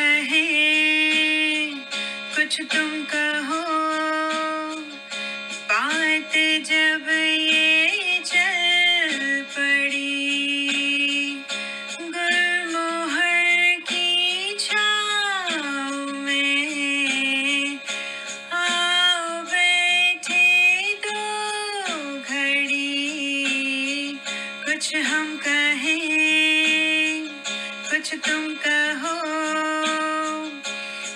कहें, कुछ तुम कहो, बात जब ये चल पड़ी, गुलमोहर की छाँव में आओ बैठे दो घड़ी, कुछ हम कहें, कुछ तुम कहो,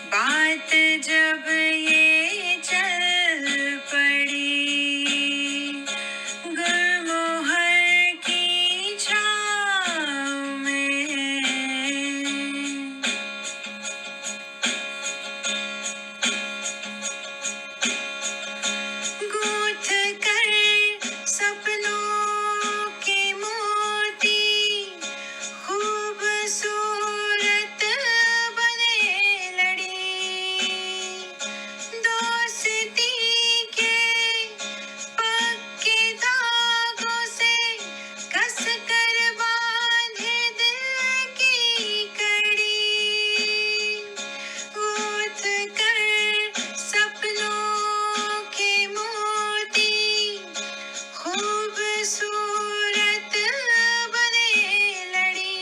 बात जब ये चल पड़ी, गुलमोहर की छाँव में। गूंथ कर सपनों के मोती, खूबसूरत बने लड़ी, दोस्ती के पक्के धागों से कस कर बांधे दिल की कड़ी, गूंथ कर सपनों के मोती, खूबसूरत बने लड़ी,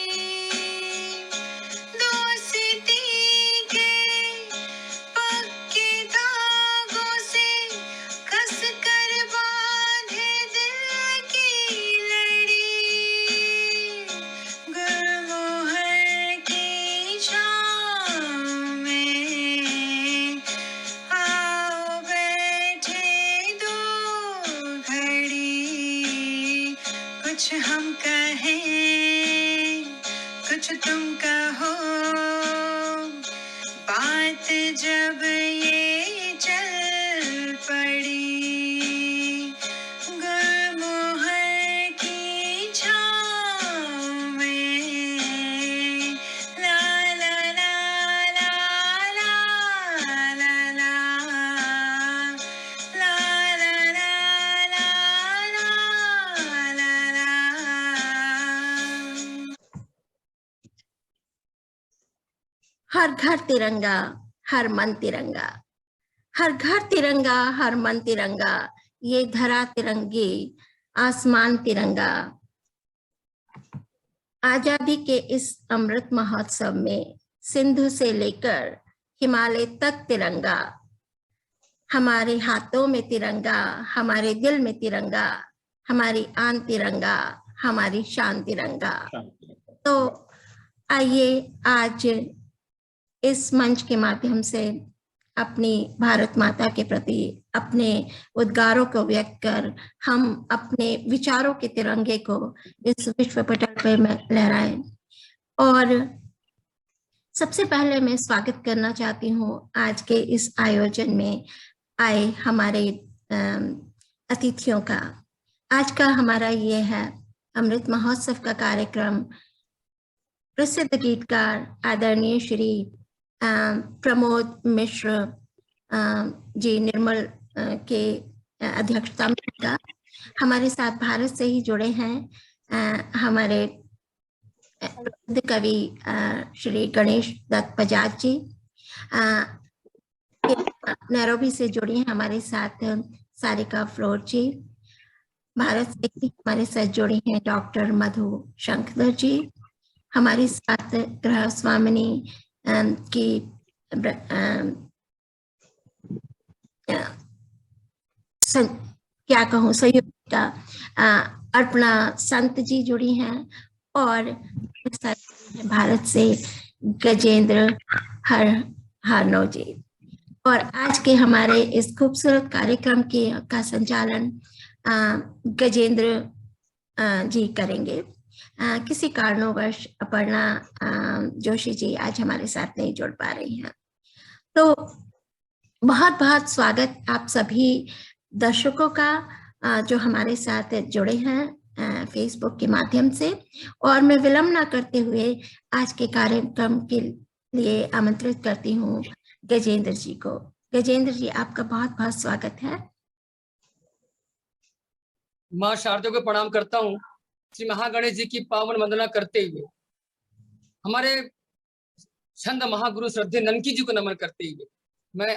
दोस्ती के पक्के धागों से कस कर बांधे दिल की लड़ी, गुलमोहर की छाँव में आओ बैठे दो घड़ी, कुछ हम कहें, कुछ तुम कहो, बात जब ये चल पड़ी, गुलमोहर की छाँव में। ला ला ला ला ला ला ला, ला ला ला ला ला ला ला। हर घर तिरंगा, हर मन तिरंगा, हर घर तिरंगा, हर मन तिरंगा, ये धरा तिरंगी, आसमान तिरंगा। आजादी के इस अमृत महोत्सव में सिंधु से लेकर हिमालय तक तिरंगा, हमारे हाथों में तिरंगा, हमारे दिल में तिरंगा, हमारी आन तिरंगा, हमारी शान तिरंगा। तो आइए आज इस मंच के माध्यम से अपनी भारत माता के प्रति अपने उद्गारों को व्यक्त कर हम अपने विचारों के तिरंगे को इस विश्व पटल पर लहराएं। और सबसे पहले मैं स्वागत करना चाहती हूँ आज के इस आयोजन में आए हमारे अतिथियों का। आज का हमारा ये है अमृत महोत्सव का कार्यक्रम। प्रसिद्ध गीतकार आदरणीय श्री प्रमोद मिश्र जी निर्मल के अध्यक्षता में का हमारे साथ भारत से ही जुड़े हैं हमारे कवि श्री गणेश दत्त बजाज जी, नैरोबी से जुड़ी हैं हमारे साथ सारिका फ्लोर जी, भारत से ही हमारे साथ जुड़ी हैं डॉक्टर मधु शंकर जी, हमारे साथ ग्रह स्वामिनी की क्या कहूँ सहयोगिता अर्पणा संत जी जुड़ी हैं, और भारत से गजेंद्र हरनो जी। और आज के हमारे इस खूबसूरत कार्यक्रम का संचालन गजेंद्र जी करेंगे। किसी कारणोंवश अपर्णा जोशी जी आज हमारे साथ नहीं जुड़ पा रही हैं। तो बहुत बहुत स्वागत आप सभी दर्शकों का जो हमारे साथ जुड़े हैं फेसबुक के माध्यम से। और मैं विलंब न करते हुए आज के कार्यक्रम के लिए आमंत्रित करती हूँ गजेंद्र जी को। गजेंद्र जी, आपका बहुत बहुत स्वागत है। माँ शारदा को प्रणाम करता हूँ। श्री महागणेश जी की पावन वंदना करते हुए हमारे छंद महागुरु श्रद्धे ननकी जी को नमन करते हुए मैं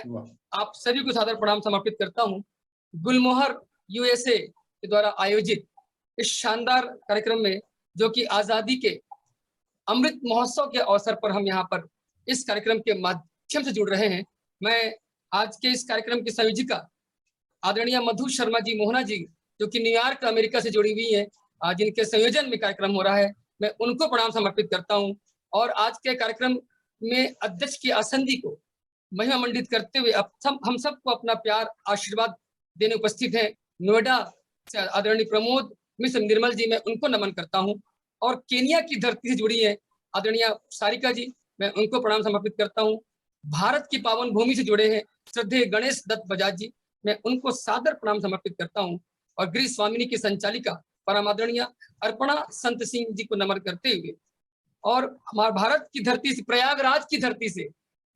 आप सभी को सादर प्रणाम समर्पित करता हूं। गुलमोहर यूएसए के द्वारा आयोजित इस शानदार कार्यक्रम में, जो कि आजादी के अमृत महोत्सव के अवसर पर हम यहाँ पर इस कार्यक्रम के माध्यम से जुड़ रहे हैं। मैं आज के इस कार्यक्रम की संयोजिका आदरणीय मधु शर्मा जी मोहना जी, जो कि न्यूयॉर्क अमेरिका से जुड़ी हुई है, जिनके संयोजन में कार्यक्रम हो रहा है, मैं उनको प्रणाम समर्पित करता हूं। और आज के कार्यक्रम में अध्यक्ष की आसंदी को महिमा मंडित करते हुए हम सबको अपना प्यार आशीर्वाद देने उपस्थित है नोएडा से आदरणीय प्रमोद मिश्र निर्मल जी, मैं उनको नमन करता हूं। और केनिया की धरती से जुड़ी है आदरणीय सारिका जी, मैं उनको प्रणाम समर्पित करता हूं। भारत की पावन भूमि से जुड़े हैं श्रद्धेय गणेश दत्त बजाज जी, मैं उनको सादर प्रणाम समर्पित करता हूं। और गृह स्वामिनी की संचालिका परम आदरणीय अर्पणा संत सिंह जी को नमन करते हुए, और हमारे भारत की धरती से, प्रयागराज की धरती से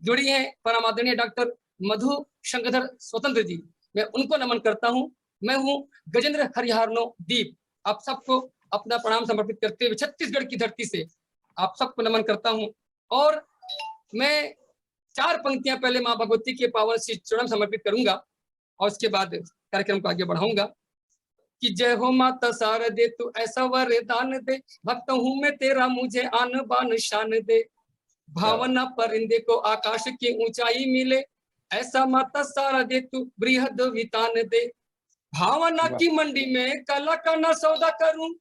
जुड़ी हैं परम आदरणीय डॉक्टर मधु शंकरधर स्वतंत्र जी, मैं उनको नमन करता हूं। मैं हूं गजेंद्र हरिहरनो दीप, आप सबको अपना प्रणाम समर्पित करते हुए छत्तीसगढ़ की धरती से आप सबको नमन करता हूं। और मैं 4 पंक्तियां पहले मां भगवती के पावन श्री चरण समर्पित करूंगा और उसके बाद कार्यक्रम को आगे बढ़ाऊंगा। कि जय हो माता शारदे, तू ऐसा वरदान दे, भक्त हूं मैं तेरा, मुझे आन बान शान दे। भावना परिंदे को आकाश की ऊंचाई मिले, ऐसा माता शारदे तू बृहद वितान दे। भावना की मंडी में कला का न सौदा करूं,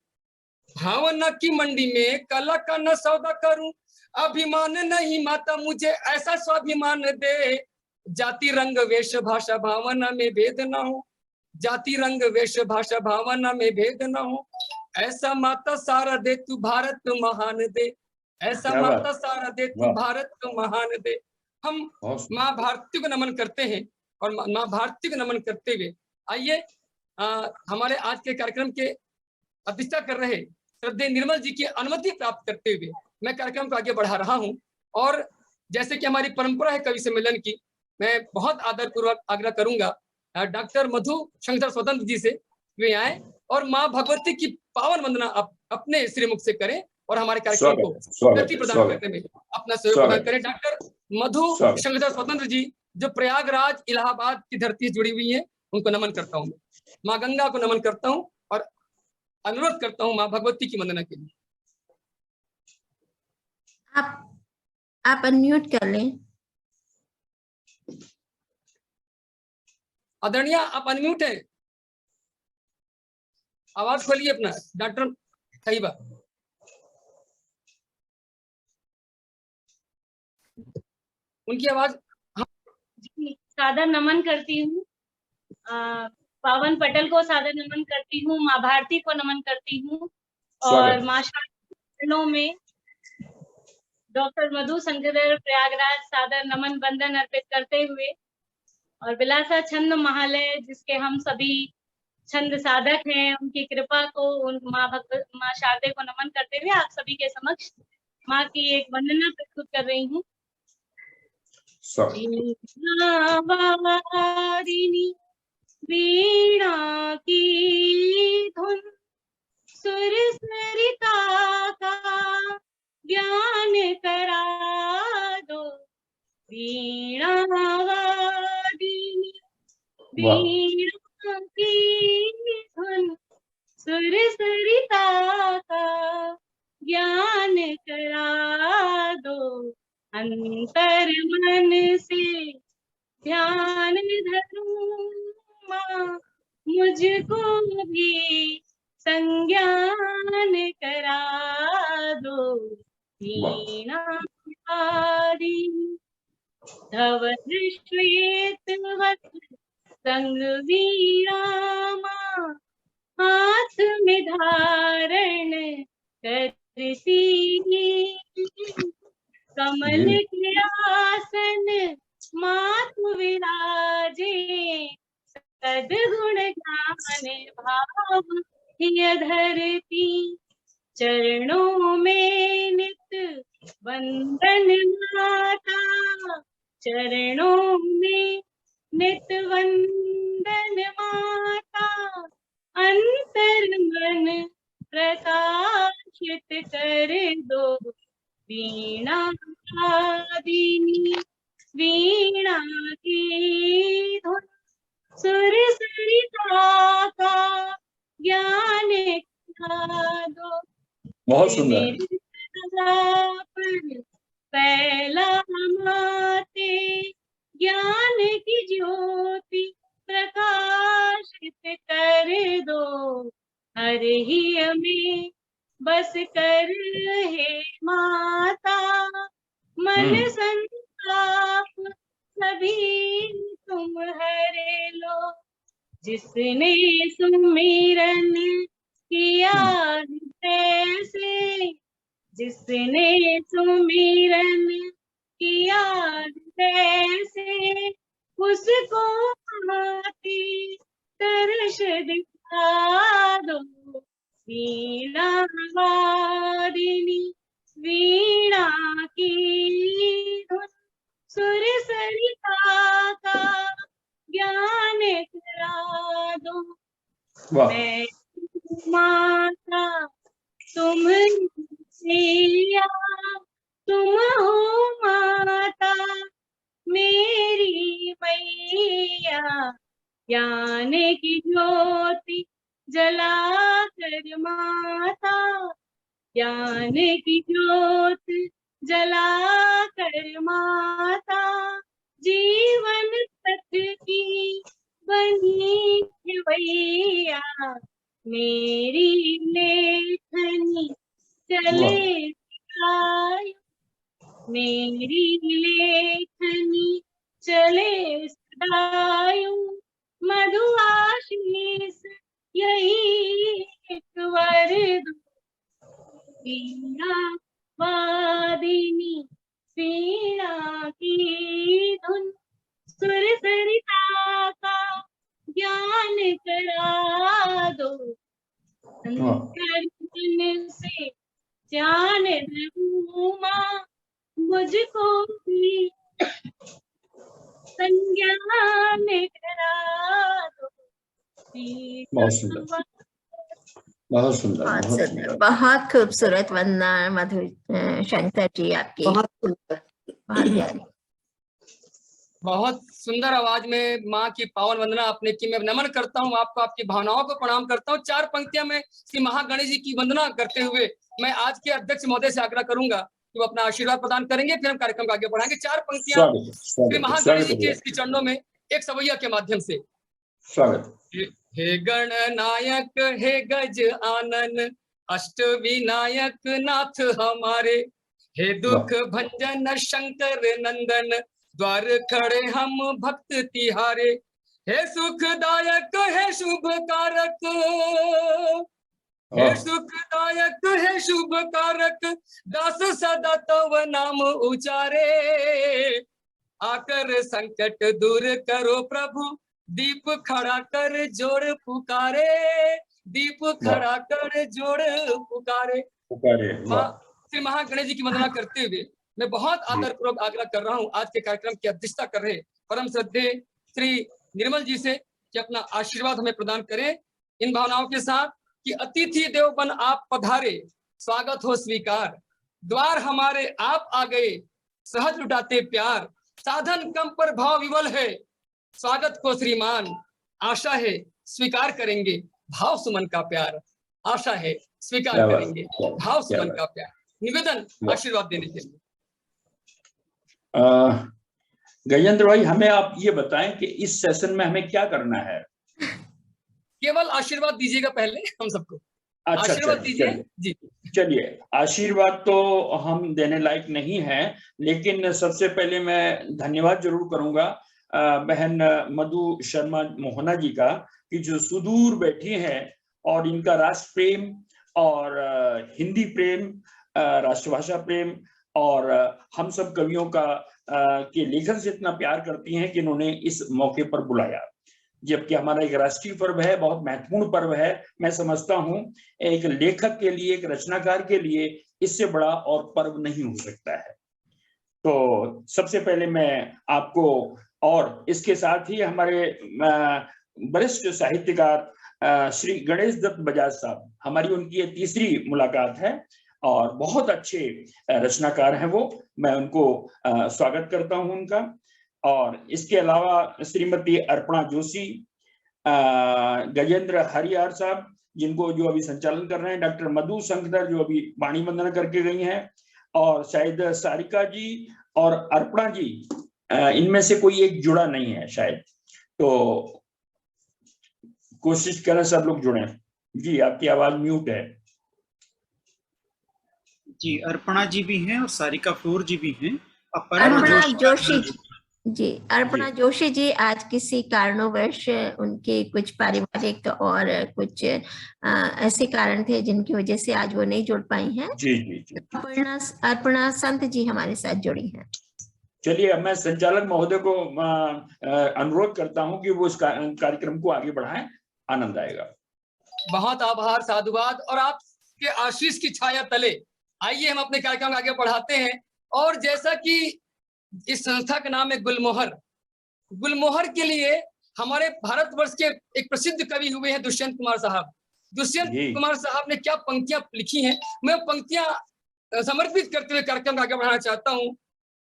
भावना की मंडी में कला का न सौदा करूं, अभिमान नहीं माता मुझे ऐसा स्वाभिमान दे। जाति रंग वेश भाषा भावना में भेद न हो, जाति रंग वेश भाषा भावना में भेद न हो, ऐसा माता शारदे तू भारत महान दे, ऐसा माता शारदे तू भारत महान दे। हम माँ भारती को नमन करते हैं और माँ भारती को नमन करते हुए आइए हमारे आज के कार्यक्रम के अध्यक्षता कर रहे श्रद्धेय निर्मल जी की अनुमति प्राप्त करते हुए मैं कार्यक्रम को आगे बढ़ा रहा हूं। और जैसे कि हमारी परंपरा है कवि सम्मेलन की, मैं बहुत आदर पूर्वक आग्रह करूंगा डॉक्टर मधु शंकर स्वतंत्र जी से वे आए और माँ भगवती की पावन वंदना अपने श्रीमुख से करें और हमारे कार्यक्रम को गति प्रदान करने में अपना सहयोग प्रदान करें। डॉक्टर मधु शंकर स्वतंत्र जी, जो प्रयागराज इलाहाबाद की धरती से जुड़ी हुई है, उनको नमन करता हूँ। माँ गंगा को नमन करता हूँ और अनुरोध करता हूँ माँ भगवती की वंदना के लिए। आप अनम्यूट कर लें। आदरणीय आप अनम्यूट है, आवाज खोलिए अपना। डॉक्टर तैयबा, उनकी आवाज। सादर नमन करती हूँ, पावन पटल को सादर नमन करती हूँ, माँ भारती को नमन करती हूँ और माँ शारदा में डॉक्टर मधु शंकर प्रयागराज सादर नमन बंदन अर्पित करते हुए, और बिलासा छंद महालय जिसके हम सभी छंद साधक हैं, उनकी कृपा को, उन माँ शारदे को नमन करते हुए आप सभी के समक्ष माँ की एक वंदना प्रस्तुत कर रही हूँ। वीणा की धुन सुर सरिता का ज्ञान करा दो, वीणा वादिनी, वीणा की धुन सुर सरिता का ज्ञान करा दो, अंतर मन से ध्यान धरूं माँ, मुझको भी संज्ञान करा दो, वीणा वादिनी धवल श्वेत वस्त्र संग वीणा माँ, हाथ में धारण करती, कमल के आसन मातु विराजे, सद्गुण ज्ञान भाव हिय धरती, चरणों में नित वंदन माता, चरणों में नित वंदन माता, अंतर मन प्रकाशित कर दो, वीणा वादिनी वीणा की धुन सुर सरिता का ज्ञान खिला दो। बहुत सुंदर। पहला माते ज्ञान की ज्योति प्रकाशित कर दो। हर ही हमें बस कर हे माता, मन संताप सभी तुम हरे लो। जिसने सुमिरन किया हृदय से, जिसने सुमिरन किया हृदय से, उसको आती तरस दिखा दो। वीणा वादिनी वीणा की धुन सुर सरिता का ज्ञान करा दो। मैं माता तुम सिया, तुम हो माता मेरी मैया। ज्ञान की ज्योति जला कर माता, ज्ञान की ज्योति जला कर माता, जीवन पथ की बनी भैया। मेरी लेखनी चले सदायूं, मेरी लेखनी चले सदायूं। मधु आशीष यही एक वर दो। वीणा वादिनी वीणा की धुन सुर सरिता का ज्ञान करा दो। अंतर्मन से जान दूँ माँ, मुझको भी संज्ञान करा दो। बहुत सुंदर, बहुत सुंदर, बहुत सुंदर, बहुत खूबसूरत वंदना मधु शंकर जी आपकी। बहुत सुंदर, बहुत प्यारी। बहुत सुंदर आवाज में माँ की पावन वंदना आपने की। मैं नमन करता हूँ आपको, आपकी भावनाओं को प्रणाम करता हूँ। 4 पंक्तियां में श्री महागणेश जी की वंदना करते हुए मैं आज के अध्यक्ष महोदय से आग्रह करूंगा कि वो अपना आशीर्वाद प्रदान करेंगे, फिर हम कार्यक्रम को आगे बढ़ाएंगे। 4 पंक्तियां श्री महागणेश जी के श्री चरणों में एक सवैया के माध्यम से। स्वागत। हे गणनायक हे गज आनन, अष्ट विनायक नाथ हमारे, हे दुख भंजन शंकर नंदन, द्वार खड़े हम भक्त तिहारे। हे सुखदायक हे शुभ कारक, हे सुखदायक हे शुभ कारक, दास सदा तव नाम उचारे। आकर संकट दूर करो प्रभु, दीप खड़ा कर जोड़ पुकारे, दीप खड़ा कर जोड़ पुकारे। श्री महागणेश जी की वंदना करते हुए मैं बहुत आदरपूर्वक आग्रह कर रहा हूं आज के कार्यक्रम की अध्यक्षता कर रहे परम श्रद्धेय श्री निर्मल जी से कि अपना आशीर्वाद हमें प्रदान करें इन भावनाओं के साथ कि अतिथि देव बन आप पधारे, स्वागत हो स्वीकार, द्वार हमारे आप आ गए, सहज लुटाते प्यार, साधन कम पर भाव विवल है, स्वागत को श्रीमान, आशा है स्वीकार करेंगे भाव सुमन का प्यार, आशा है स्वीकार करेंगे भाव सुमन का प्यार। निवेदन आशीर्वाद देने के लिए। गजेंद्र भाई, हमें आप ये बताएं कि इस सेशन में हमें क्या करना है? केवल आशीर्वाद दीजिएगा पहले हम सबको। अच्छा, आशीर्वाद दीजिए जी। चलिए, आशीर्वाद तो हम देने लायक नहीं है, लेकिन सबसे पहले मैं धन्यवाद जरूर करूंगा बहन मधु शर्मा मोहना जी का, कि जो सुदूर बैठी हैं और इनका राष्ट्र प्रेम और हिंदी प्रेम, राष्ट्रभाषा प्रेम और हम सब कवियों का के लेखन से इतना प्यार करती हैं कि इन्होंने इस मौके पर बुलाया, जबकि हमारा एक राष्ट्रीय पर्व है, बहुत महत्वपूर्ण पर्व है। मैं समझता हूं एक लेखक के लिए, एक रचनाकार के लिए इससे बड़ा और पर्व नहीं हो सकता है। तो सबसे पहले मैं आपको, और इसके साथ ही हमारे वरिष्ठ साहित्यकार श्री गणेश दत्त बजाज साहब, हमारी उनकी ये तीसरी मुलाकात है, और बहुत अच्छे रचनाकार हैं वो, मैं उनको स्वागत करता हूं उनका। और इसके अलावा श्रीमती अर्पणा जोशी, गजेंद्र हरियार साहब जिनको जो अभी संचालन कर रहे हैं, डॉक्टर मधु शंकर जो अभी वाणी वंदना करके गई हैं, और शायद सारिका जी और अर्पणा जी, इनमें से कोई एक जुड़ा नहीं है शायद, तो कोशिश करें सब लोग जुड़े। जी आपकी आवाज म्यूट है। जी अर्पणा जी भी हैं और सारिका फ्लोर जी भी हैं। अर्पणा जोशी जी, अर्पणा जोशी जी आज किसी कारणवश उनके कुछ पारिवारिक और कुछ ऐसे कारण थे जिनकी वजह से आज वो नहीं जुड़ पाई हैं। जी जी जी। अर्पणा संत जी हमारे साथ जुड़ी हैं। चलिए अब मैं संचालक महोदय को अनुरोध करता हूं कि वो इस कार्यक्रम को आगे बढ़ाएं, आनंद आएगा। बहुत आभार, साधुवाद, और आपके आशीष की छाया तले आइए हम अपने कार्यक्रम आगे बढ़ाते हैं। और जैसा कि इस संस्था का नाम है गुलमोहर, गुलमोहर के लिए हमारे भारतवर्ष के एक प्रसिद्ध कवि हुए हैं दुष्यंत कुमार साहब। दुष्यंत कुमार साहब ने क्या पंक्तियां लिखी हैं, मैं पंक्तियां समर्पित करते हुए कार्यक्रम आगे बढ़ाना चाहता हूं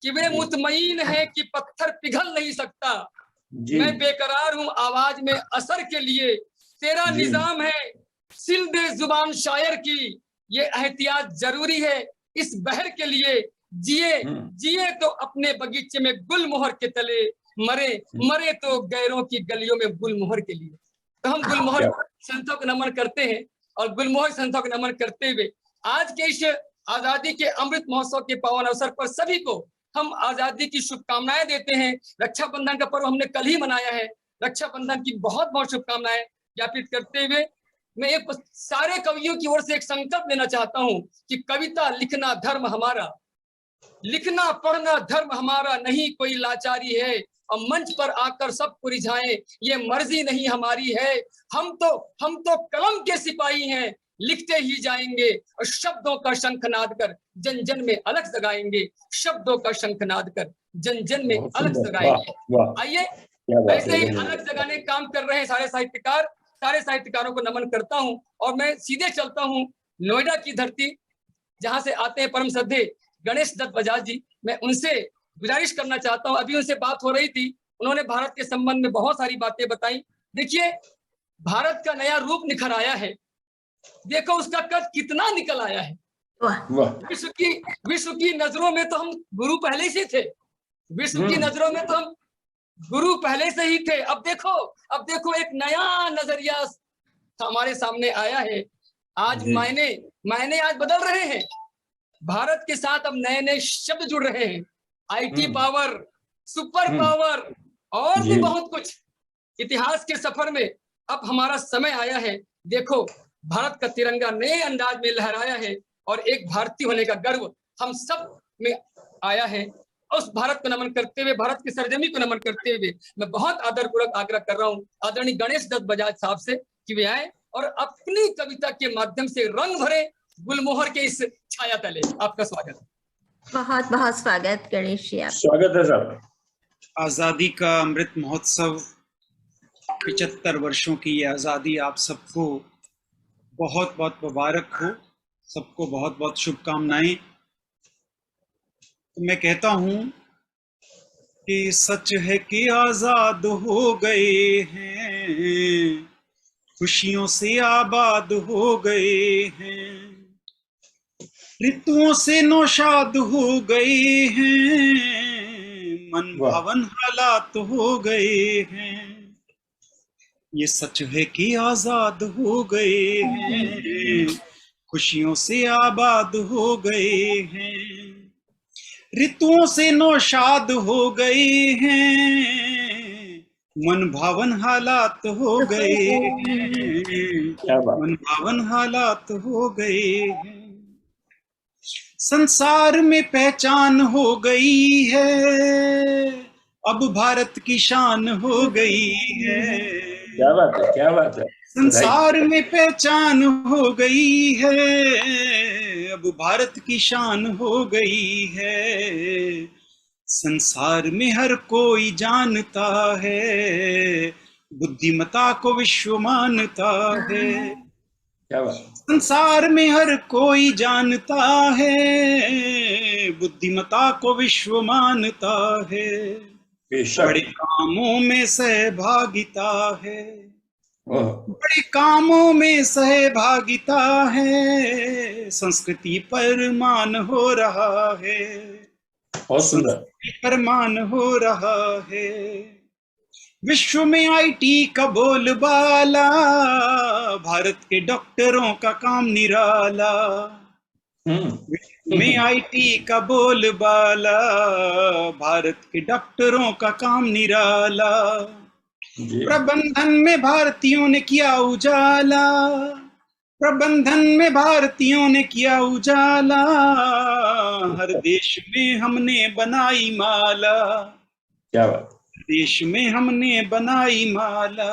कि वे मुतमईन है कि पत्थर पिघल नहीं सकता, मैं बेकरार हूं आवाज में असर के लिए, तेरा निजाम है सिल दे जुबान शायर की, ये एहतियात जरूरी है इस बहर के लिए, जिए तो अपने बगीचे में गुलमोहर के तले, मरे तो गैरों की गलियों में गुलमोहर के लिए। तो हम गुलमोहर संतों को नमन करते हैं, और गुलमोहर संतों को नमन करते हुए आज के इस आजादी के अमृत महोत्सव के पावन अवसर पर सभी को हम आजादी की शुभकामनाएं देते हैं। रक्षाबंधन का पर्व हमने कल ही मनाया है, रक्षाबंधन की बहुत बहुत शुभकामनाएं ज्ञापित करते हुए मैं एक सारे कवियों की ओर से एक संकल्प लेना चाहता हूं कि कविता लिखना धर्म हमारा, लिखना पढ़ना धर्म हमारा, नहीं कोई लाचारी है, और मंच पर आकर सबको रिझाएं ये मर्जी नहीं हमारी है, हम तो कलम के सिपाही हैं, लिखते ही जाएंगे और शब्दों का शंखनाद कर जन जन में अलख जगाएंगे, शब्दों का शंखनाद कर जन जन में अलख जगाएंगे। आइए ऐसे ही अलग जगाने काम कर रहे हैं सारे साहित्यकार, सारे साहित्यकारों को नमन करता हूं। और मैं सीधे चलता हूं नोएडा की धरती, जहां से आते हैं परम श्रद्धे गणेश दत्त बजाज जी। मैं उनसे गुजारिश करना चाहता हूं, अभी उनसे बात हो रही थी, उन्होंने भारत के संबंध में बहुत सारी बातें बताई। देखिए भारत का नया रूप निखर आया है, देखो उसका कद कितना निकल आया है। विश्व की नजरों में तो हम गुरु पहले से थे, विश्व की नजरों में तो हम गुरु पहले से ही थे। अब देखो एक नया नजरिया हमारे सामने आया है। आज मायने आज बदल रहे हैं, भारत के साथ अब नए नए शब्द जुड़ रहे हैं, आईटी पावर, सुपर पावर और भी बहुत कुछ। इतिहास के सफर में अब हमारा समय आया है। देखो भारत का तिरंगा नए अंदाज में लहराया है, और एक भारतीय होने का गर्व हम सब में आया है। उस भारत को नमन करते हुए, भारत की सरजमी को नमन करते हुए मैं बहुत आदरपूर्वक आग्रह कर रहा हूँ आदरणीय गणेश दत्त बजाज साहब से कि वे आए और अपनी कविता के माध्यम से रंग भरे गुलमोहर के इस छाया तले। आपका स्वागत। बहुत बहुत स्वागत गणेश जी, स्वागत है सर। आजादी का अमृत महोत्सव, 75 वर्षों की ये आजादी आप सबको बहुत बहुत मुबारक हो, सबको बहुत बहुत शुभकामनाएं। तो मैं कहता हूं कि सच है कि आजाद हो गए हैं, खुशियों से आबाद हो गए हैं, ऋतुओं से नौशाद हो गए हैं, मन भावन हालात हो गए हैं। ये सच है कि आजाद हो गए हैं, खुशियों से आबाद हो गए हैं, ऋतुओं से नौशाद हो गए हैं, मन भावन हालात हो गए हैं, मन भावन हालात हो गए हैं। संसार में पहचान हो गई है, अब भारत की शान हो गई है। क्या बात है, क्या बात है। संसार में पहचान हो गई है, अब भारत की शान हो गई है। संसार में हर कोई जानता है, बुद्धिमता को विश्व मानता है। क्या बात। संसार में हर कोई जानता है, बुद्धिमता को विश्व मानता है, बड़े कामों में सहभागिता है, बड़े कामों में सहभागिता है, संस्कृति पर मान हो रहा है, संस्कृति पर मान हो रहा है। विश्व में आईटी का बोलबाला, भारत के डॉक्टरों का काम निराला। विश्व में आईटी का बोलबाला, भारत के डॉक्टरों का काम निराला। प्रबंधन में भारतीयों ने किया उजाला, प्रबंधन में भारतीयों ने किया उजाला, हर देश में हमने बनाई माला। क्या बात। देश में हमने बनाई माला,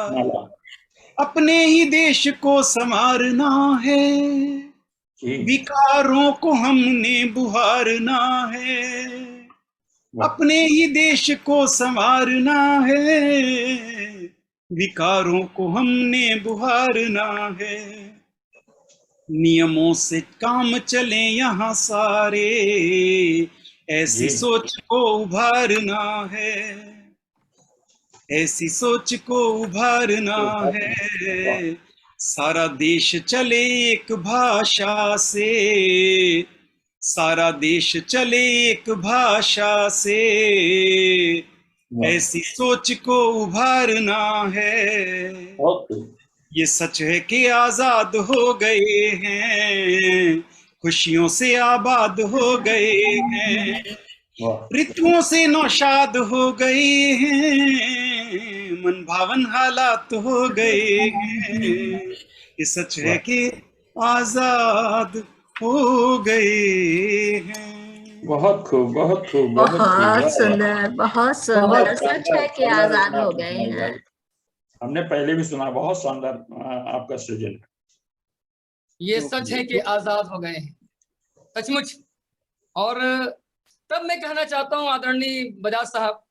अपने ही देश को संवारना है, विकारों को हमने बुहारना है, अपने ही देश को संवारना है, विकारों को हमने बुहारना है। नियमों से काम चले यहाँ सारे, ऐसी सोच को उभारना है, ऐसी सोच को उभारना है। सारा देश चले एक भाषा से, सारा देश चले एक भाषा से, ऐसी सोच को उभारना है। ये सच है कि आजाद हो गए हैं, खुशियों से आबाद हो गए हैं, ऋतुओं से नौशाद हो गए हैं, मन भावन हालात हो गए हैं। ये सच है कि आजाद हो गए हैं। बहुत खूब, बहुत खूब, बहुत सुंदर, बहुत सुंदर। सच है कि आजाद हो गए हैं। हमने पहले भी सुना, बहुत शानदार आपका सृजन। ये सच है कि आजाद हो गए हैं, सचमुच। और तब मैं कहना चाहता हूं आदरणीय बजाज साहब,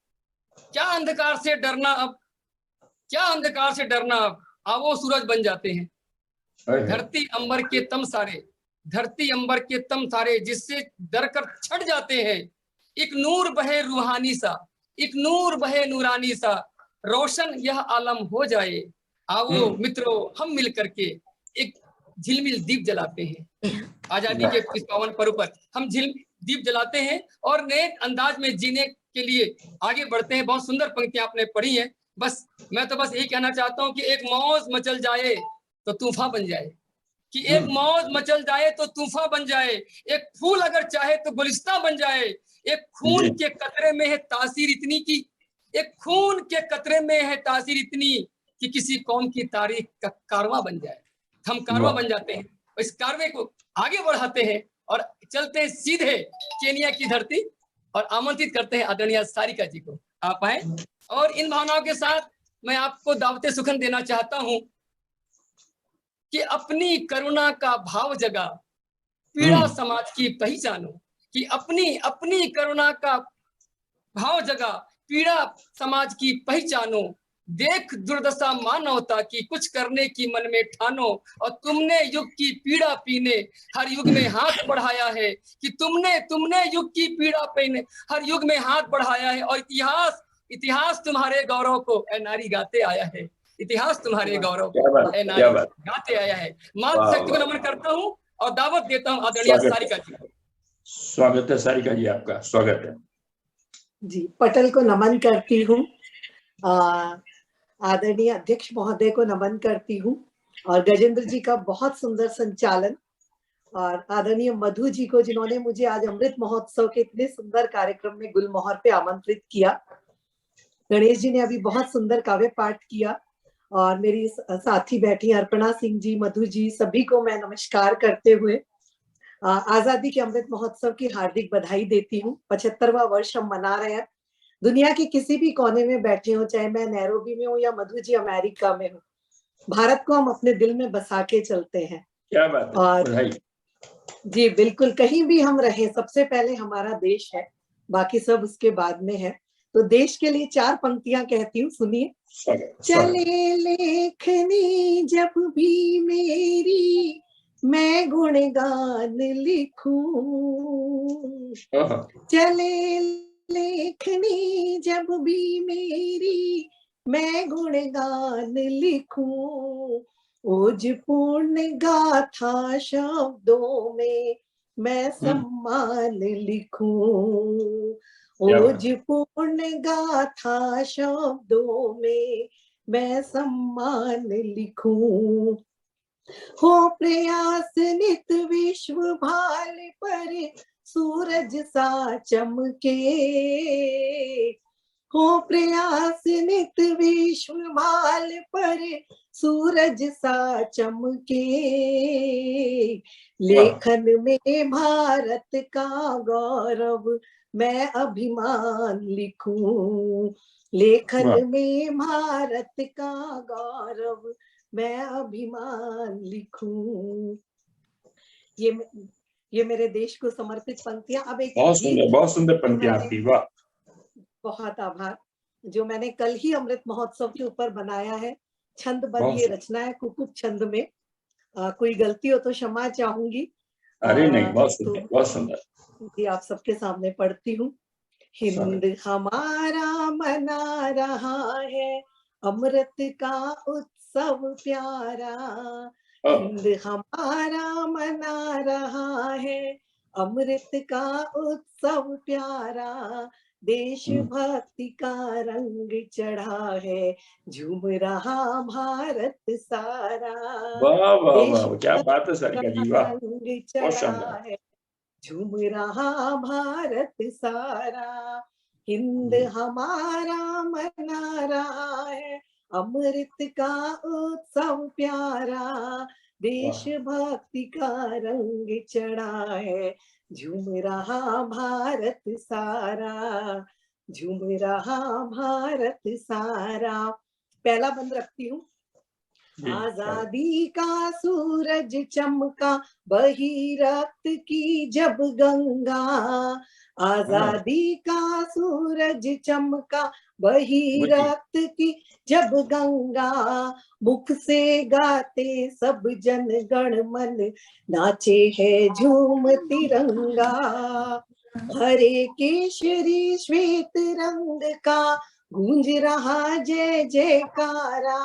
क्या अंधकार से डरना अब, क्या अंधकार से डरना अब, आवो सूरज बन जाते हैं। धरती अंबर के तम सारे, धरती अंबर के तम सारे, जिससे डर कर छट जाते हैं। एक नूर बहे रूहानी सा, एक नूर बहे नूरानी सा, रोशन यह आलम हो जाए। आओ मित्रों, हम मिल करके एक झिलमिल दीप जलाते हैं। आजादी के इस पावन पर्व पर हम दीप जलाते हैं और नए अंदाज में जीने के लिए आगे बढ़ते हैं। बहुत सुंदर पंक्तियां आपने पढ़ी हैं। बस मैं तो बस यही कहना चाहता हूं कि एक मौज मचल जाए तो तूफान बन जाए, कि एक मौज मचल जाए तो तूफान बन जाए, एक फूल अगर चाहे तो गुलिस्ता बन जाए, एक खून के कतरे में है तासीर इतनी की, एक खून के कतरे में है तासीर इतनी कि किसी कौम की तारीख का कारवां बन जाए। हम कारवां बन जाते हैं, इस कारवे को आगे बढ़ाते हैं और चलते हैं सीधे केनिया की धरती और आमंत्रित करते हैं आदरणीय सारिका जी को, आप आए। और इन भावनाओं के साथ मैं आपको दावते सुखन देना चाहता हूं कि अपनी करुणा का भाव जगा, पीड़ा समाज की पहचानो, कि अपनी अपनी करुणा का भाव जगा, पीड़ा समाज की पहचानो, देख दुर्दशा मानवता की, कुछ करने की मन में ठानो। और तुमने युग की पीड़ा पीने हर युग में हाथ बढ़ाया है, कि तुमने युग की पीड़ा पीने हर युग में हाथ बढ़ाया है। और इतिहास इतिहास तुम्हारे गौरव को ए नारी गाते आया है, इतिहास तुम्हारे गौरव को ए नारी गाते आया है। मातृशक्ति को नमन करता हूँ और दावत देता हूँ आदरणीय सारिका जी को। स्वागत है सारिका जी, आपका स्वागत है जी। पटल को नमन करती हूँ, आदरणीय अध्यक्ष महोदय को नमन करती हूँ, और गजेंद्र जी का बहुत सुंदर संचालन, और आदरणीय मधु जी को जिन्होंने मुझे आज अमृत महोत्सव के इतने सुंदर कार्यक्रम में गुलमोहर पे आमंत्रित किया। गणेश जी ने अभी बहुत सुंदर काव्य पाठ किया, और मेरी साथी बैठी अर्पणा सिंह जी, मधु जी, सभी को मैं नमस्कार करते हुए आजादी के अमृत महोत्सव की हार्दिक बधाई देती हूँ। 75वां वर्ष हम मना रहे हैं। दुनिया के किसी भी कोने में बैठे हो, चाहे मैं नैरोबी में हूँ या मधु जी अमेरिका में हूँ, भारत को हम अपने दिल में बसा के चलते हैं। क्या बात है। और जी बिल्कुल, कहीं भी हम रहे, सबसे पहले हमारा देश है, बाकी सब उसके बाद में है। तो देश के लिए 4 पंक्तियां कहती हूँ, सुनिए। चले लेखनी जब भी मेरी, मैं गुणगान लिखूं। चले लेखनी जब भी मेरी, मैं गुणगान लिखूं। ओज पूर्ण गाथा शब्दों में मैं सम्मान लिखूं। ओज पूर्ण गाथा शब्दों में मैं सम्मान लिखूं। हो प्रयास नित विश्व भाल पर सूरज सा चमके। हो प्रयास नित विश्व भाल पर सूरज सा चमके। लेखन में भारत का गौरव मैं अभिमान लिखूं। लेखन में भारत का गौरव मैं अभिमान लिखूं। ये मेरे देश को समर्पित पंक्तियां। अब एक बहुत सुंदर पंक्तियां आपकी, वाह। बहुत आभार। जो मैंने कल ही अमृत महोत्सव के ऊपर बनाया है, छंदबद्ध ये रचना है, कुकुट छंद में। कोई गलती हो तो क्षमा चाहूंगी। अरे नहीं, बहुत सुंदर, बहुत सुंदर। जी, आप सबके सामने पढ़ती हूँ। हिंद हमारा मना रहा है अमृत का उत्सव प्यारा। हिंद हमारा मना रहा है अमृत का उत्सव प्यारा। देशभक्ति का रंग चढ़ा है झूम रहा भारत सारा। वाह वाह वाह, क्या बात है सारिका जी, वाह, रंग चढ़ा है झूम रहा भारत सारा। हिंद हमारा मना रहा है अमृत का उत्सव प्यारा। देशभक्ति का रंग चढ़ा है झूम रहा भारत सारा। झूम रहा भारत सारा। पहला बंद रखती हूँ। आजादी का सूरज चमका बही रक्त की जब गंगा। आजादी का सूरज चमका बही रक्त की जब गंगा। मुख से गाते सब जन गण मन नाचे है झूम तिरंगा। हरे केशरी श्वेत रंग का गूंज रहा जय जयकारा।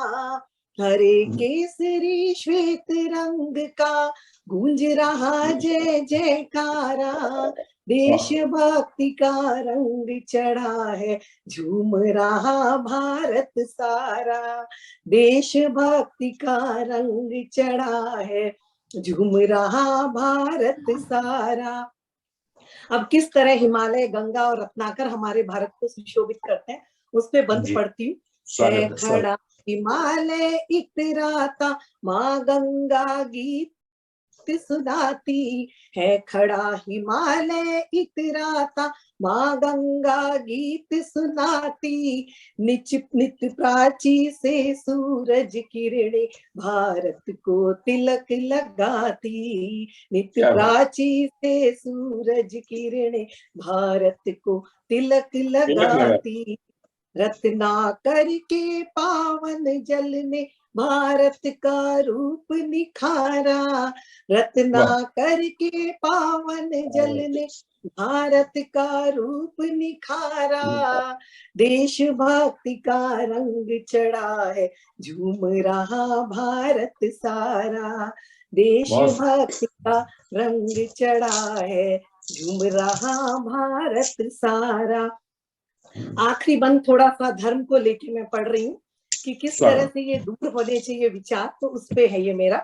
हरे केसरी श्वेत रंग का गूंज रहा जय जयकारा। देशभक्ति का रंग चढ़ा है झूम रहा भारत सारा। देशभक्ति का रंग चढ़ा है झूम रहा भारत सारा। अब किस तरह हिमालय, गंगा और रत्नाकर हमारे भारत को सुशोभित करते हैं, उस पे बंद पढ़ती हूँ। खड़ा हिमालय इतराता माँ गंगा गीत सुनाती है। खड़ा हिमालय इतराता माँ गंगा गीत सुनाती। नित प्राची से सूरज किरणें भारत को तिलक लगाती। नित प्राची से सूरज किरणें भारत को तिलक लगाती। रत्नाकर के पावन जल ने भारत का रूप निखारा। रत्नाकर के पावन जल ने भारत का रूप निखारा। देशभक्ति का रंग चढ़ा है झूम रहा भारत सारा। देशभक्ति का रंग चढ़ा है झूम रहा भारत सारा। आखिरी बंद थोड़ा सा धर्म को लेके मैं पढ़ रही हूँ कि किस तरह से ये दूर होने चाहिए विचार, तो उस पे है ये मेरा।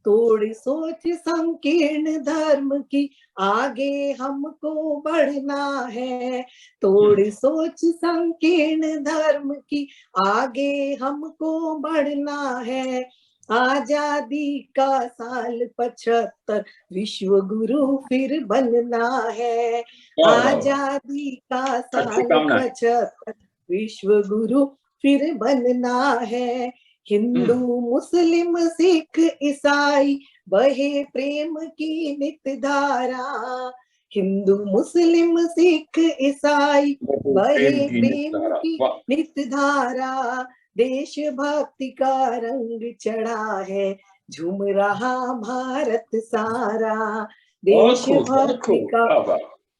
थोड़ी सोच संकीर्ण धर्म की आगे हमको बढ़ना है। थोड़ी सोच संकीर्ण धर्म की आगे हमको बढ़ना है। आजादी का साल 75 विश्व गुरु फिर बनना है। आजादी का साल 75 विश्व गुरु फिर बनना है। हिंदू मुस्लिम सिख ईसाई बहे प्रेम की नित धारा। हिंदू मुस्लिम सिख ईसाई बहे प्रेम की नित धारा, देशभक्ति का रंग चढ़ा है झूम रहा भारत सारा, देशभक्ति का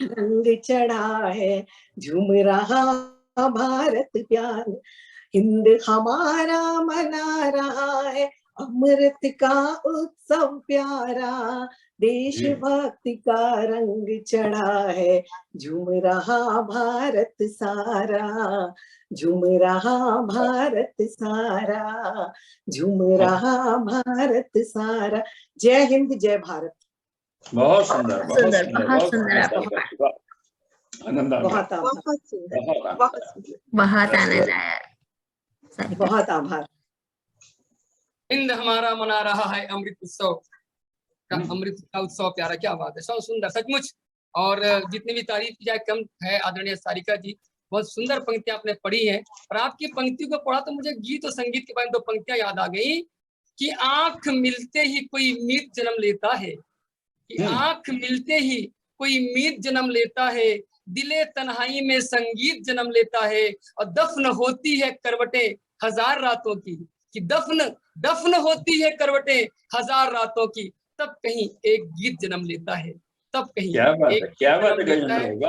रंग चढ़ा है झूम रहा भारत प्यार, हिंद हमारा मना रहा है अमृत का उत्सव प्यारा, देशभक्ति का रंग चढ़ा है झूम रहा भारत सारा, झूम रहा भारत सारा, झूम रहा भारत सारा। जय हिंद जय भारत। बहुत सुंदर, बहुत सुंदर, बहुत सुंदर, आनंद आ गया, बहुत आनंद आया। बहुत आभार। हिंद हमारा मना रहा है अमृत उत्सव का, अमृत का उत्सव प्यारा, क्या बात है, सब सुंदर सचमुच। और जितनी भी तारीफ की जाए कम है। आदरणीय सारिका जी, बहुत सुंदर पंक्तियां आपने पढ़ी हैं, और आपकी पंक्ति को पढ़ा तो मुझे गीत और संगीत के बारे में दो पंक्तियां याद आ गई कि आंख मिलते ही कोई मीत जन्म लेता है, कि आंख मिलते ही कोई मीत जन्म लेता है, दिले तन्हाई में संगीत जन्म लेता है, और दफन होती है करवटें हजार रातों की, कि दफन होती है करवटें हजार रातों की, तब कहीं एक गीत जन्म लेता है, तब कहीं क्या बात है।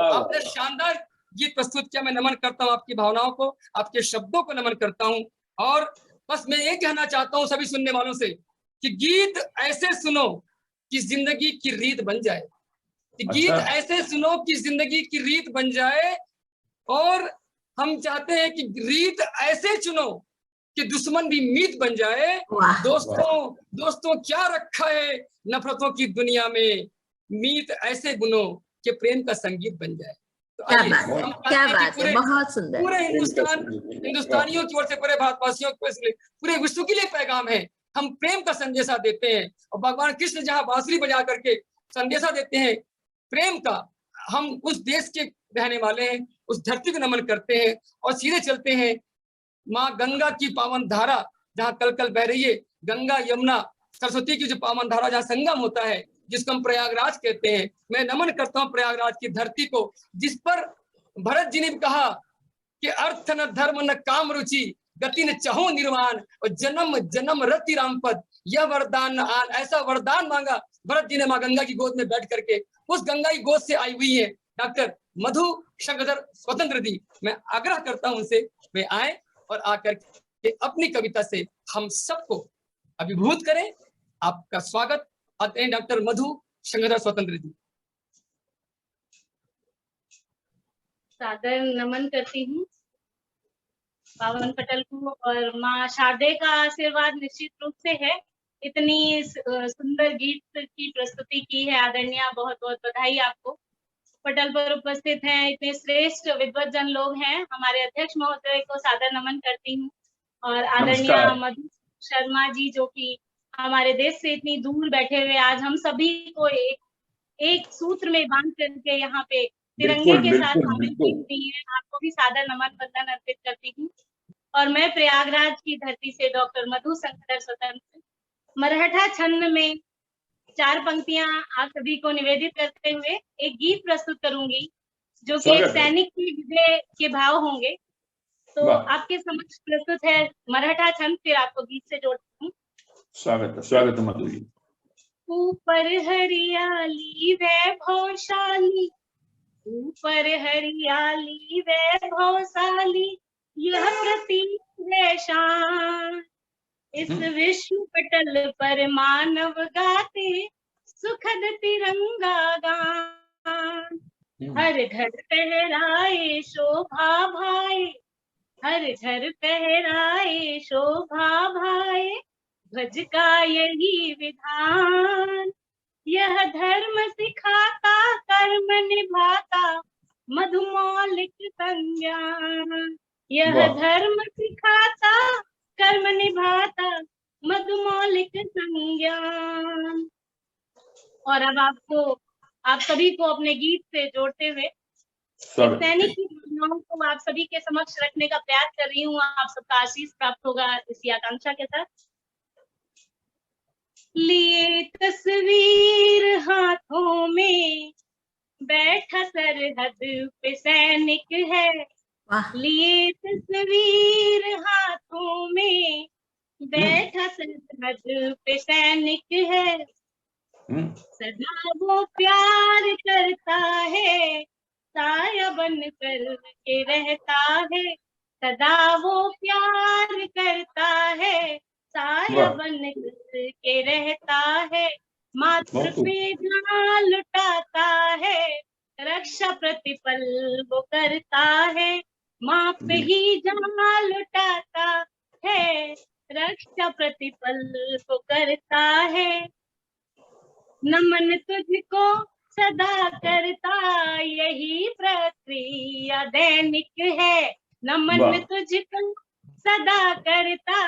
आपने शानदार गीत प्रस्तुत किया। मैं नमन करता हूँ आपकी भावनाओं को, आपके शब्दों को नमन करता हूँ। और बस मैं ये कहना चाहता हूँ सभी सुनने वालों से कि गीत ऐसे सुनो कि जिंदगी की रीत बन जाए, गीत ऐसे सुनो कि जिंदगी की रीत बन जाए। और हम चाहते हैं कि रीत ऐसे चुनो कि दुश्मन भी मीत बन जाए। दोस्तों क्या रखा है नफरतों की दुनिया में, मीत ऐसे बुनो कि प्रेम का संगीत बन जाए। तो क्या बात है, बहुत सुंदर। पूरे हिंदुस्तानियों की ओर से, पूरे भारतवासियों की ओर से, पूरे विश्व के लिए पैगाम है। हम प्रेम का संदेशा देते हैं, और भगवान कृष्ण जहाँ बांसुरी बजा करके संदेशा देते हैं प्रेम का, हम उस देश के रहने वाले हैं, उस धरती को नमन करते हैं और सीधे चलते हैं माँ गंगा की पावन धारा जहाँ कल कल बह रही है। गंगा यमुना सरस्वती की जो पावन धारा जहाँ संगम होता है, जिसको हम प्रयागराज कहते हैं। मैं नमन करता हूँ प्रयागराज की धरती को, जिस पर भरत जी ने कहा कि अर्थ न धर्म न काम रुचि, गति न चाहो निर्वाण, और जन्म जन्म रति राम पद, यह वरदान न आन। ऐसा वरदान मांगा भरत जी ने माँ गंगा की गोद में बैठ करके। उस गंगा की गोद से आई हुई है डॉक्टर मधु शंकरधर स्वतंत्र जी। मैं आग्रह करता हूं उनसे वे आए और आकर के अपनी कविता से हम सबको अभिभूत करें। आपका स्वागत आते हैं डॉक्टर मधु शंकरधर स्वतंत्र जी। सादर नमन करती हूँ पावन पटल को, और माँ शारदे का आशीर्वाद निश्चित रूप से है। इतनी सुंदर गीत की प्रस्तुति की है आदरणीय, बहुत बहुत बधाई आपको। पटल पर उपस्थित हैं इतने श्रेष्ठ विद्वज्जन लोग हैं। हमारे अध्यक्ष महोदय को सादर नमन करती हूँ, और आदरणीय मधु शर्मा जी जो कि हमारे देश से इतनी दूर बैठे हुए आज हम सभी को एक सूत्र में बांध करके यहाँ पे तिरंगे के साथ शामिल की है। आपको भी सादर नमन वंदन अर्पित करती हूँ। और मैं प्रयागराज की धरती से डॉक्टर मधु शंकरधर स्वतंत्र मराठा छंद में 4 पंक्तियां आप सभी को निवेदित करते हुए एक गीत प्रस्तुत करूंगी, जो कि एक सैनिक की विजय के भाव होंगे। तो आपके समक्ष प्रस्तुत है मराठा छंद, फिर आपको गीत से जोड़ती हूँ। स्वागत है मधु जी। ऊपर हरियाली वैभवशाली, ऊपर हरियाली वैभवशाली, यह प्रतीक है शान। इस विश्व पटल पर मानव गाते सुखद तिरंगा गान। हर घर फहराए शोभा भाई, हर घर फहराए शोभा भाई, ध्वज का यही विधान। यह धर्म सिखाता कर्म निभाता मधुमौलिक संज्ञान। यह धर्म सिखाता कर्म निभाता मधुमौलिक संज्ञान। और अब आप सभी को अपने गीत से जोड़ते हुए सैनिक की भावनाओं को आप सभी के समक्ष रखने का प्रयास कर रही हूँ। आप सबका आशीष प्राप्त होगा इसी आकांक्षा के साथ। लिए तस्वीर हाथों में, बैठा सरहद पे सैनिक है, वाह लिए तस्वीर हाथों में, बैठा सरहद पे सैनिक है, सदा वो प्यार करता है, साया बन कर के रहता है, सदा वो प्यार करता है, साया वाह। बन कर के रहता है, मातृ पे जान लुटाता है, रक्षा प्रतिपल वो करता है, माँ पे ही जान लुटाता है, रक्षा प्रतिपल वो करता है, नमन तुझको सदा करता यही प्रक्रिया दैनिक है, नमन वाह। तुझको सदा करता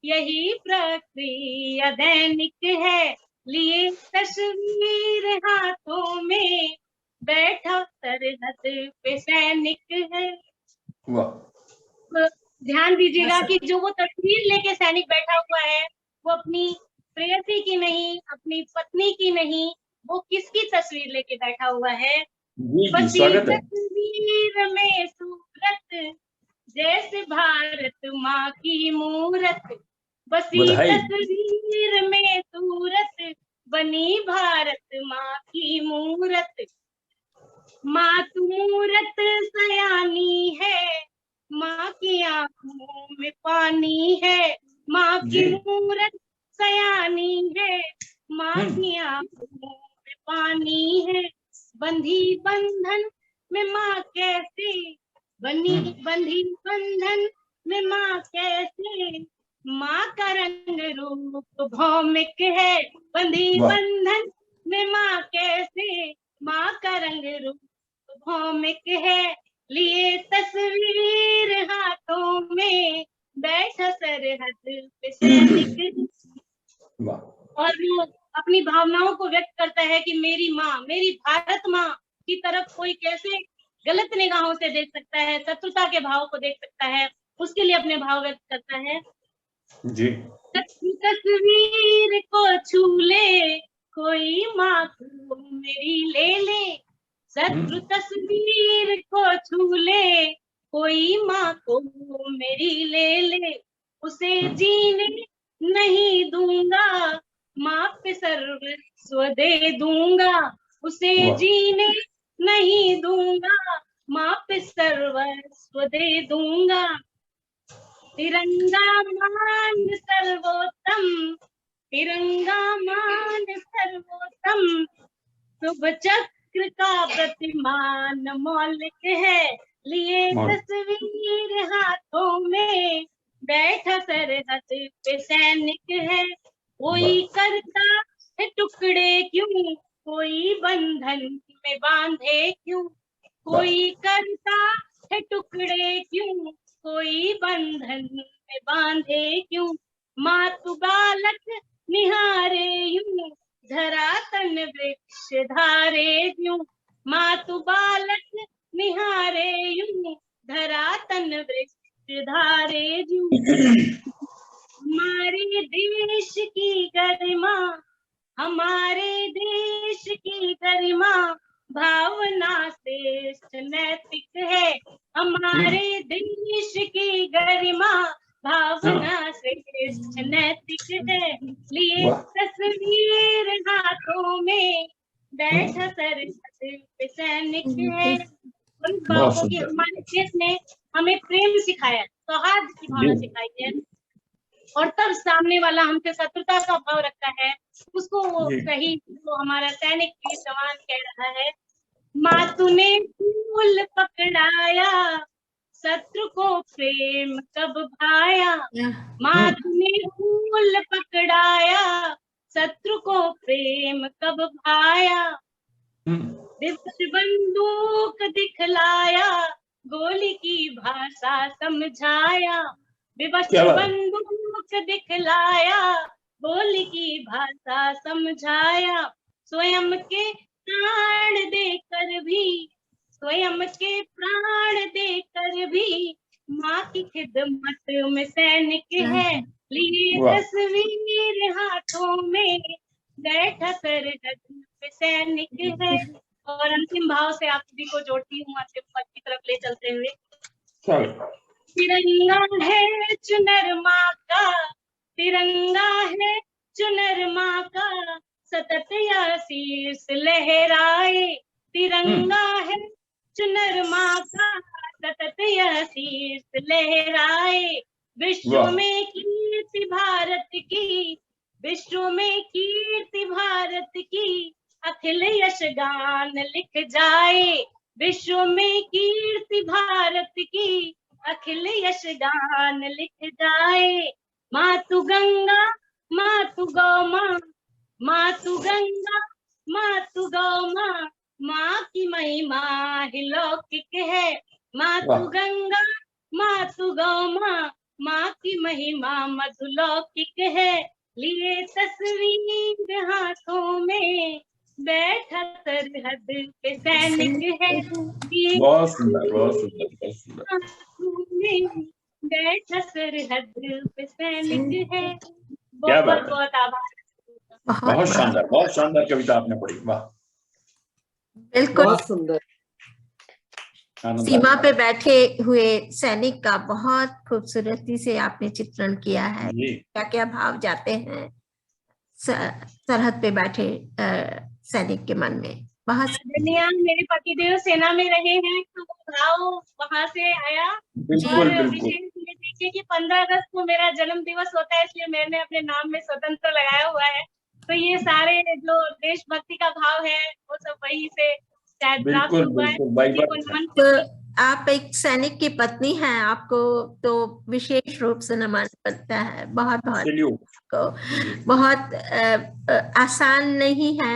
यही प्रक्रिया दैनिक है, लिए तस्वीर हाथों में, बैठा सरहद पे सैनिक है। वाह। तो ध्यान दीजिएगा कि जो वो तस्वीर लेके सैनिक बैठा हुआ है, वो अपनी प्रेयसी की नहीं, अपनी पत्नी की नहीं, वो किसकी तस्वीर लेके बैठा हुआ है? जी जी, बसी स्वागत है। तस्वीर में सूरत, जैसे भारत माँ की मूरत, बसी बधाई। तस्वीर में सूरत, बनी भारत माँ की मूरत, माँ तू मूरत सयानी है, माँ की आंखों में पानी है, माँ की जी। मूरत सयानी है, माँ की आंखों में पानी है, बंधी बंधन में माँ कैसे, बंधी बंधन में माँ कैसे, माँ का रंग रूप भौमिक है, बंधी वाह। बंधन में माँ कैसे, माँ का रंग रूप भौमिक है, लिए तस्वीर हाथों में, बैठा सरहद पे सैनिक। वाह। और वो अपनी भावनाओं को व्यक्त करता है कि मेरी माँ, मेरी भारत माँ की तरफ कोई कैसे गलत निगाहों से देख सकता है, शत्रुता के भाव को देख सकता है, उसके लिए अपने भाव व्यक्त करता है। जी। तस्वीर को छू ले कोई, माँ को मेरी ले ले, शत्रु तस्वीर को छू ले कोई, माँ को मेरी ले ले, उसे जीने नहीं दूंगा, माँ पे सर्वस्व दे दूंगा, उसे वाह। जीने नहीं दूंगा, माँ पे सर्वस्व दे दूंगा, तिरंगा मान सर्वोत्तम, तिरंगा मान सर्वोत्तम, शुभ चक्र का प्रतिमान मौलिक है, लिए तस्वीर हाथों में, बैठा सरहद पे सैनिक है, कोई करता है टुकड़े क्यों, कोई बंधन में बांधे क्यों, कोई करता है टुकड़े क्यों, कोई बंधन में बांधे क्यों, मातु बालक निहारे यूं, धरातन वृक्ष धारे यूं, मातु बालक निहारे यूं, धरातन वृक्ष धारे यूं, हमारे देश की गरिमा, हमारे देश की गरिमा, भावना श्रेष्ठ नैतिक है, हमारे देश की गरिमा, भावना श्रेष्ठ नैतिक है, लिए तस्वीर हाथों में, बैठा सरहद पे सैनिक है। उन बाबू की हमारे देश ने हमें प्रेम सिखाया, सौहार्द की भावना सिखाई है, और तब सामने वाला हमसे शत्रुता का भाव रखता है, उसको वो सही वो हमारा सैनिक की जवान कह रहा है, माँ तूने फूल पकड़ाया, शत्रु को प्रेम कब भाया, माँ तूने फूल पकड़ाया, शत्रु को प्रेम कब भाया, दिवस बंदूक दिखलाया, गोली की भाषा समझाया, विवश बंदूक दिखलाया, गोली की भाषा समझाया, स्वयं के प्राण देकर भी, स्वयं के प्राण देकर भी, माँ की खिदमत में सैनिक है, लिए तस्वीर हाथों में, बैठा सरहद पे सैनिक है। और अंतिम भाव से आप सभी को जोड़ती हूँ अंतिम पद की तरफ ले चलते हुए। तिरंगा है चुनर माँ का, तिरंगा है चुनर माँ का, सतत यह शीर्ष लहराए। तिरंगा है चुनर माँ का, सतत यह शीर्ष लहराए। विश्व में कीर्ति भारत की, विश्व में कीर्ति भारत की, अखिल यश गान लिख जाए। विश्व में कीर्ति भारत की, अखिल यश गान लिख जाए। मातु गंगा मातु गौ माँ, मातु गंगा मातु गौ माँ, माँ की महिमा ही लौकिक है। मातु गंगा मातु गौ माँ, माँ की महिमा मधुलौकिक है। लिए तस्वीर हाथों में, बैठा सरहद पे सैनिक है। बहुत सुंदर, बहुत सुंदर, बहुत सुंदर। बैठा सरहद पे सैनिक है। क्या बहुत बात है, बहुत आभार। बहुत शानदार कविता आपने पढ़ी, वाह। बिल्कुल बहुत सुंदर। सीमा पे बैठे हुए सैनिक का बहुत खूबसूरती से आपने चित्रण किया है। क्या क्या भाव जाते हैं सरहद पे बैठे सैनिक के मन में। बहुत मेरे पतिदेव सेना में रहे हैं तो वो भाव वहां से आया। बिल्कुल, और विशेष ये देखिए कि 15 अगस्त को मेरा जन्म दिवस होता है, इसलिए मैंने अपने नाम में स्वतंत्र लगाया हुआ है। तो ये सारे जो देशभक्ति का भाव है वो सब वही से शायद प्राप्त हुआ है। तो आप एक सैनिक की पत्नी हैं, आपको तो विशेष रूप से नमन करता है। बहुत बहुत बहुत आसान नहीं है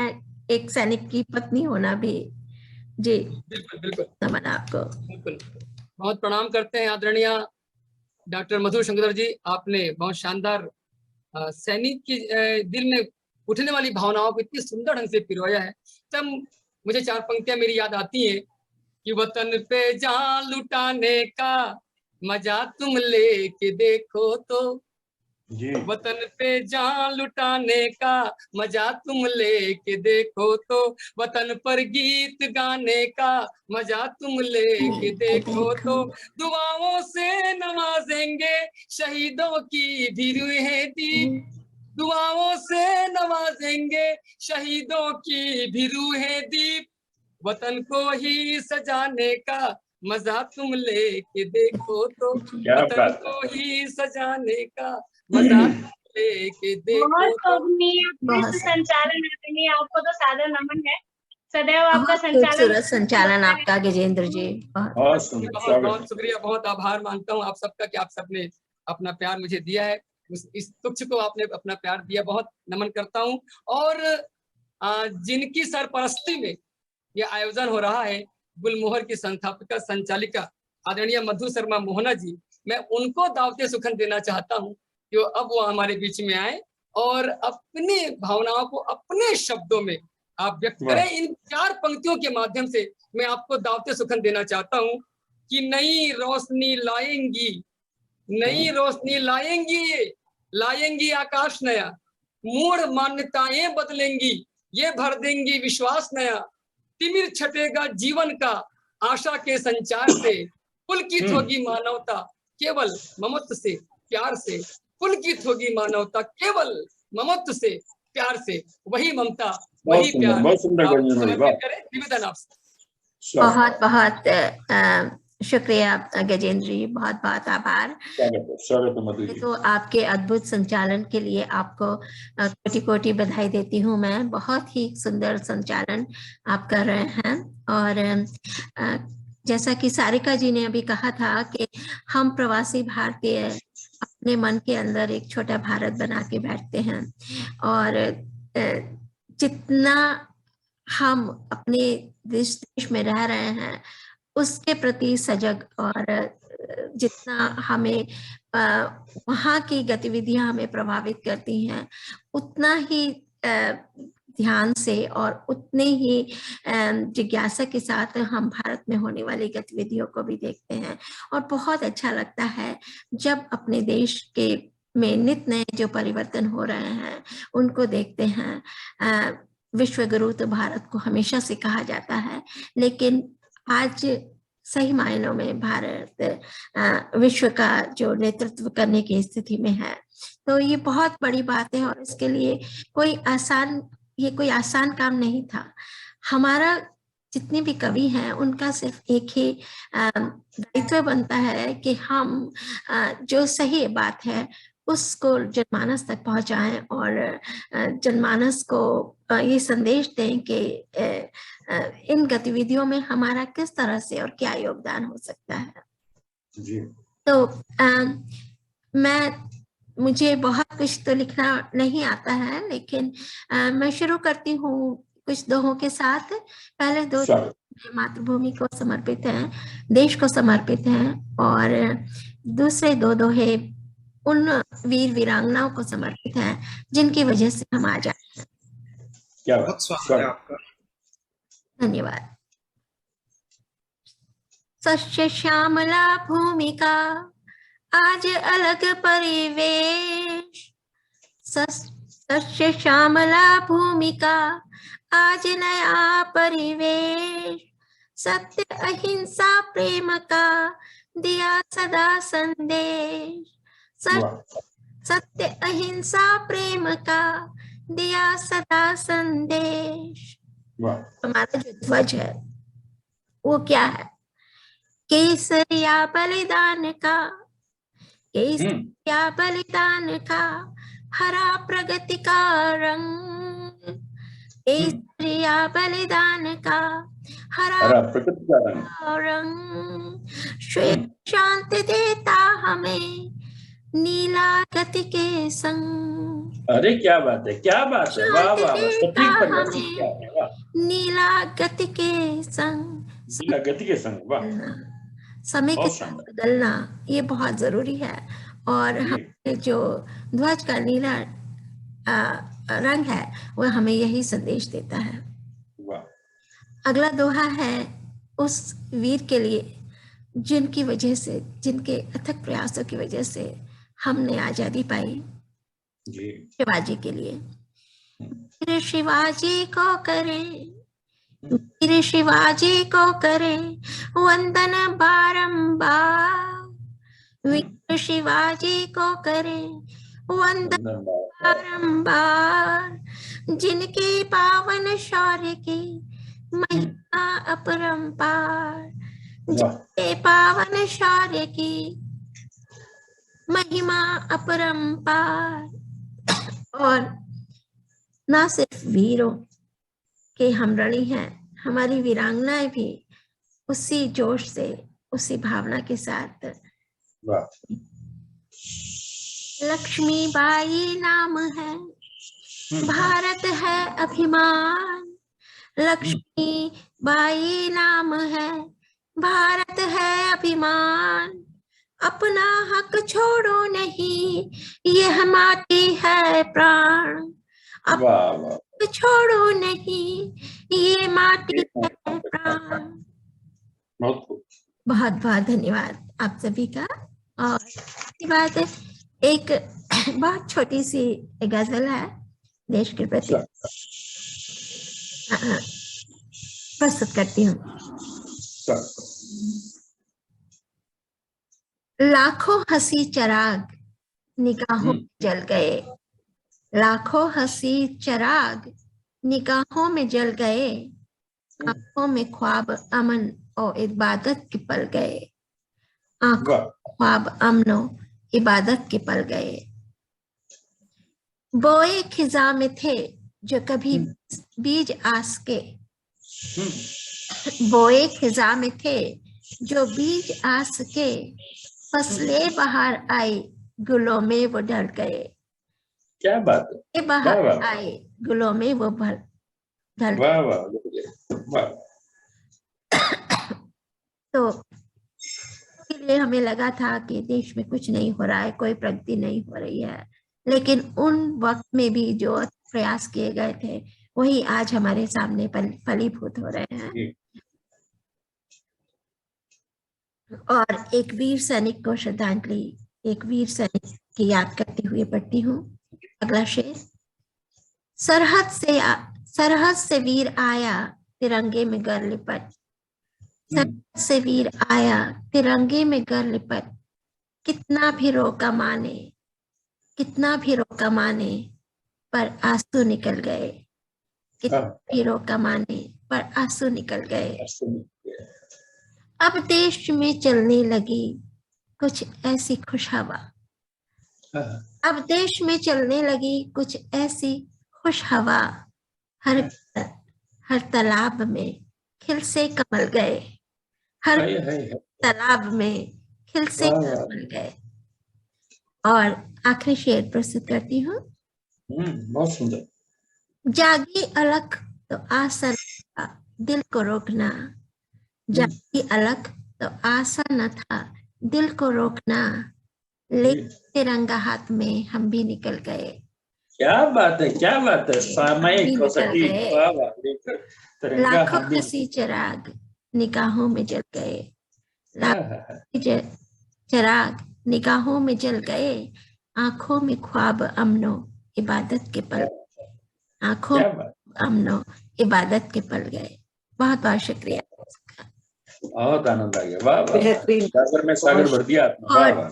एक सैनिक की पत्नी होना भी। जी बिल्कुल बिल्कुल नमन आपको। बिल्कुल बहुत प्रणाम करते हैं आदरणीय डॉक्टर मधु शंकर जी। आपने बहुत शानदार सैनिक के दिल में उठने वाली भावनाओं को इतनी सुंदर ढंग से पिरोया है। तब मुझे 4 पंक्तियां मेरी याद आती हैं कि वतन पे जान लुटाने का मजा तुम लेके देखो तो, वतन पे जान लुटाने का मजा तुम लेके देखो तो, वतन पर गीत गाने का मजा तुम लेके देखो तो, दुआओं से नवाजेंगे शहीदों की भी रूहें दी, दुआओं से नवाजेंगे शहीदों की भी रूहें दी, वतन को ही सजाने का मजा तुम लेके देखो तो, वतन को ही सजाने का मजा लेके देखो तो। संचालन आपको तो सादर नमन है। सदैव आपका खूबसूरत संचालन आपका गजेंद्र जी। बहुत शुक्रिया, बहुत आभार मानता हूँ आप सबका कि आप सबने अपना प्यार मुझे दिया है। इस तुच्छ को आपने अपना प्यार दिया, बहुत नमन करता हूँ। और जिनकी सरपरस्ती में ये आयोजन हो रहा है, गुलमोहर की संस्थापिका संचालिका आदरणीय मधु शर्मा मोहना जी, मैं उनको दावते सुखन देना चाहता हूँ कि अब वो हमारे बीच में आए और अपनी भावनाओं को अपने शब्दों में आप व्यक्त करें। इन 4 पंक्तियों के माध्यम से मैं आपको दावते सुखन देना चाहता हूँ कि नई रोशनी लाएंगी, नई रोशनी लाएंगी, लाएंगी आकाश नया, मूढ़ मान्यताएं बदलेंगी, ये भर देंगी विश्वास नया, तिमिर छटेगा जीवन का आशा के संचार से, पुलकित होगी मानवता केवल ममत्व से प्यार से, पुलकित होगी मानवता केवल ममत्व से प्यार से, वही ममता वही प्यार। निवेदन आपसे। बहुत बहुत शुक्रिया गजेंद्र जी, बहुत बहुत आभार। तो आपके अद्भुत संचालन के लिए आपको कोटि कोटि बधाई देती हूँ मैं। बहुत ही सुंदर संचालन आप कर रहे हैं। और जैसा कि सारिका जी ने अभी कहा था कि हम प्रवासी भारतीय अपने मन के अंदर एक छोटा भारत बना के बैठते हैं, और जितना हम अपने देश में रह रहे हैं उसके प्रति सजग, और जितना हमें वहाँ की गतिविधियां हमें प्रभावित करती हैं, उतना ही ध्यान से और उतने ही जिज्ञासा के साथ हम भारत में होने वाली गतिविधियों को भी देखते हैं। और बहुत अच्छा लगता है जब अपने देश के में नित नए जो परिवर्तन हो रहे हैं उनको देखते हैं। विश्व गुरु तो भारत को हमेशा से कहा जाता है, लेकिन आज सही मायनों में भारत विश्व का जो नेतृत्व करने की स्थिति में है। तो ये बहुत बड़ी बात है और इसके लिए कोई आसान काम नहीं था। हमारा जितने भी कवि हैं उनका सिर्फ एक ही दायित्व बनता है कि हम जो सही बात है उसको जनमानस तक पहुंचाएं और जनमानस को ये संदेश दें कि इन गतिविधियों में हमारा किस तरह से और क्या योगदान हो सकता है। जी। तो मुझे बहुत कुछ तो लिखना नहीं आता है, लेकिन मैं शुरू करती हूँ कुछ दोहों के साथ। पहले दो मातृभूमि को समर्पित हैं, देश को समर्पित हैं, और दूसरे दो दोहे उन वीर वीरांगनाओं को समर्पित हैं जिनकी वजह से हम आज आए हैं। क्या बहुत स्वागत है आपका। धन्यवाद। सस्य श्यामला भूमिका आज अलग परिवेश, सस्य श्यामला भूमिका आज नया परिवेश, सत्य अहिंसा प्रेम का दिया सदा संदेश, सत्य अहिंसा प्रेम का दिया सदा संदेश। हमारा जो ध्वज है वो क्या है? केसरिया बलिदान का, केसरिया बलिदान का हरा प्रगति का रंग, केसरिया बलिदान का हरा प्रगति का रंग, श्वेत शांति देता हमें नीला गति के संग। अरे क्या बात है, क्या बात है, वाह वाह वाह, नीला गति के संग, नीला गति के संग, वाह। समय के साथ बदलना ये बहुत जरूरी है, और हमारे जो ध्वज का नीला रंग है वो हमें यही संदेश देता है। अगला दोहा है उस वीर के लिए जिनकी वजह से, जिनके अथक प्रयासों की वजह से हमने आजादी पाई, शिवाजी के लिए। वीर शिवाजी को करे, वीर शिवाजी को करे वंदन बारंबार, वीर शिवाजी को करे वंदन बारंबार, जिनके पावन शौर्य की महिमा अपरंपार, जिनके पावन शौर्य की महिमा अपरंपार। और ना सिर्फ वीरों के हम रणि हैं, हमारी वीरांगनाएं भी उसी जोश से, उसी भावना के साथ। लक्ष्मीबाई नाम है, भारत है अभिमान, लक्ष्मीबाई नाम है, भारत है अभिमान, अपना हक छोड़ो नहीं, यह माटी है प्राण, अपना छोड़ो नहीं, ये माटी है प्राण। बहुत बहुत धन्यवाद आप सभी का। और इसके बाद एक बहुत छोटी सी गजल है देश के प्रति, प्रस्तुत करती हूँ। लाखों हंसी चिराग निगाहों में जल गए, लाखों हंसी चिराग निगाहों में जल गए, आंखों में ख्वाब अमन और इबादत के पल गए, आंखों ख्वाब अमनो इबादत के पल गए। बोए खिजा में थे जो कभी बीज आस के, बोए खिजा में थे जो बीज आस के, फसलें बाहर आई गुलों में वो ढल गए। क्या बात है, बाहर आए गुलों में वो ढल गए। तो के लिए हमें लगा था कि देश में कुछ नहीं हो रहा है, कोई प्रगति नहीं हो रही है, लेकिन उन वक्त में भी जो प्रयास किए गए थे वही आज हमारे सामने फलीभूत हो रहे हैं। और एक वीर सैनिक को श्रद्धांजलि, एक वीर सैनिक की याद करते हुए पढ़ती हूँ अगला शेर। सरहद से वीर आया तिरंगे में गर लिपट, सरहद से वीर आया तिरंगे में गर लिपट, कितना भी रोका माने, कितना भी रोका माने, पर आंसू निकल गए, कितना भी रोका माने, पर आंसू निकल गए। अब देश में चलने लगी कुछ ऐसी खुश हवा, अब देश में चलने लगी कुछ ऐसी खुश हवा, हर तालाब में खिल से कमल गए, हर तालाब में खिल से कमल गए। और आखिरी शेर प्रस्तुत करती हूँ। बहुत सुंदर। जागी अलख तो आशा न था दिल को रोकना, जागी अलख तो आशा न था दिल को रोकना, लेकिन तिरंगा हाथ में हम भी निकल गए। क्या बात है, क्या बात है, सामयिक हो सकी। लाखों हंसी चिराग निगाहों में जल गए, लाखों चिराग निगाहों में जल गए, आंखों में ख्वाब अमनो इबादत के पल, आंखों में अमनो इबादत के पल गए। बहुत बहुत शुक्रिया। बहुत आनंद आ गया। वाह वाह, सागर में सागर भर दिया आपने। वाह वाह,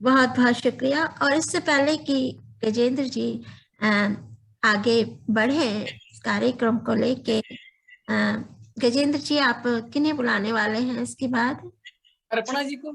बहुत बहुत शुक्रिया। और इससे पहले कि गजेंद्र जी आगे बढ़े इस कार्यक्रम को लेके, गजेंद्र जी आप किन्हें बुलाने वाले हैं इसके बाद? अर्पणा जी को।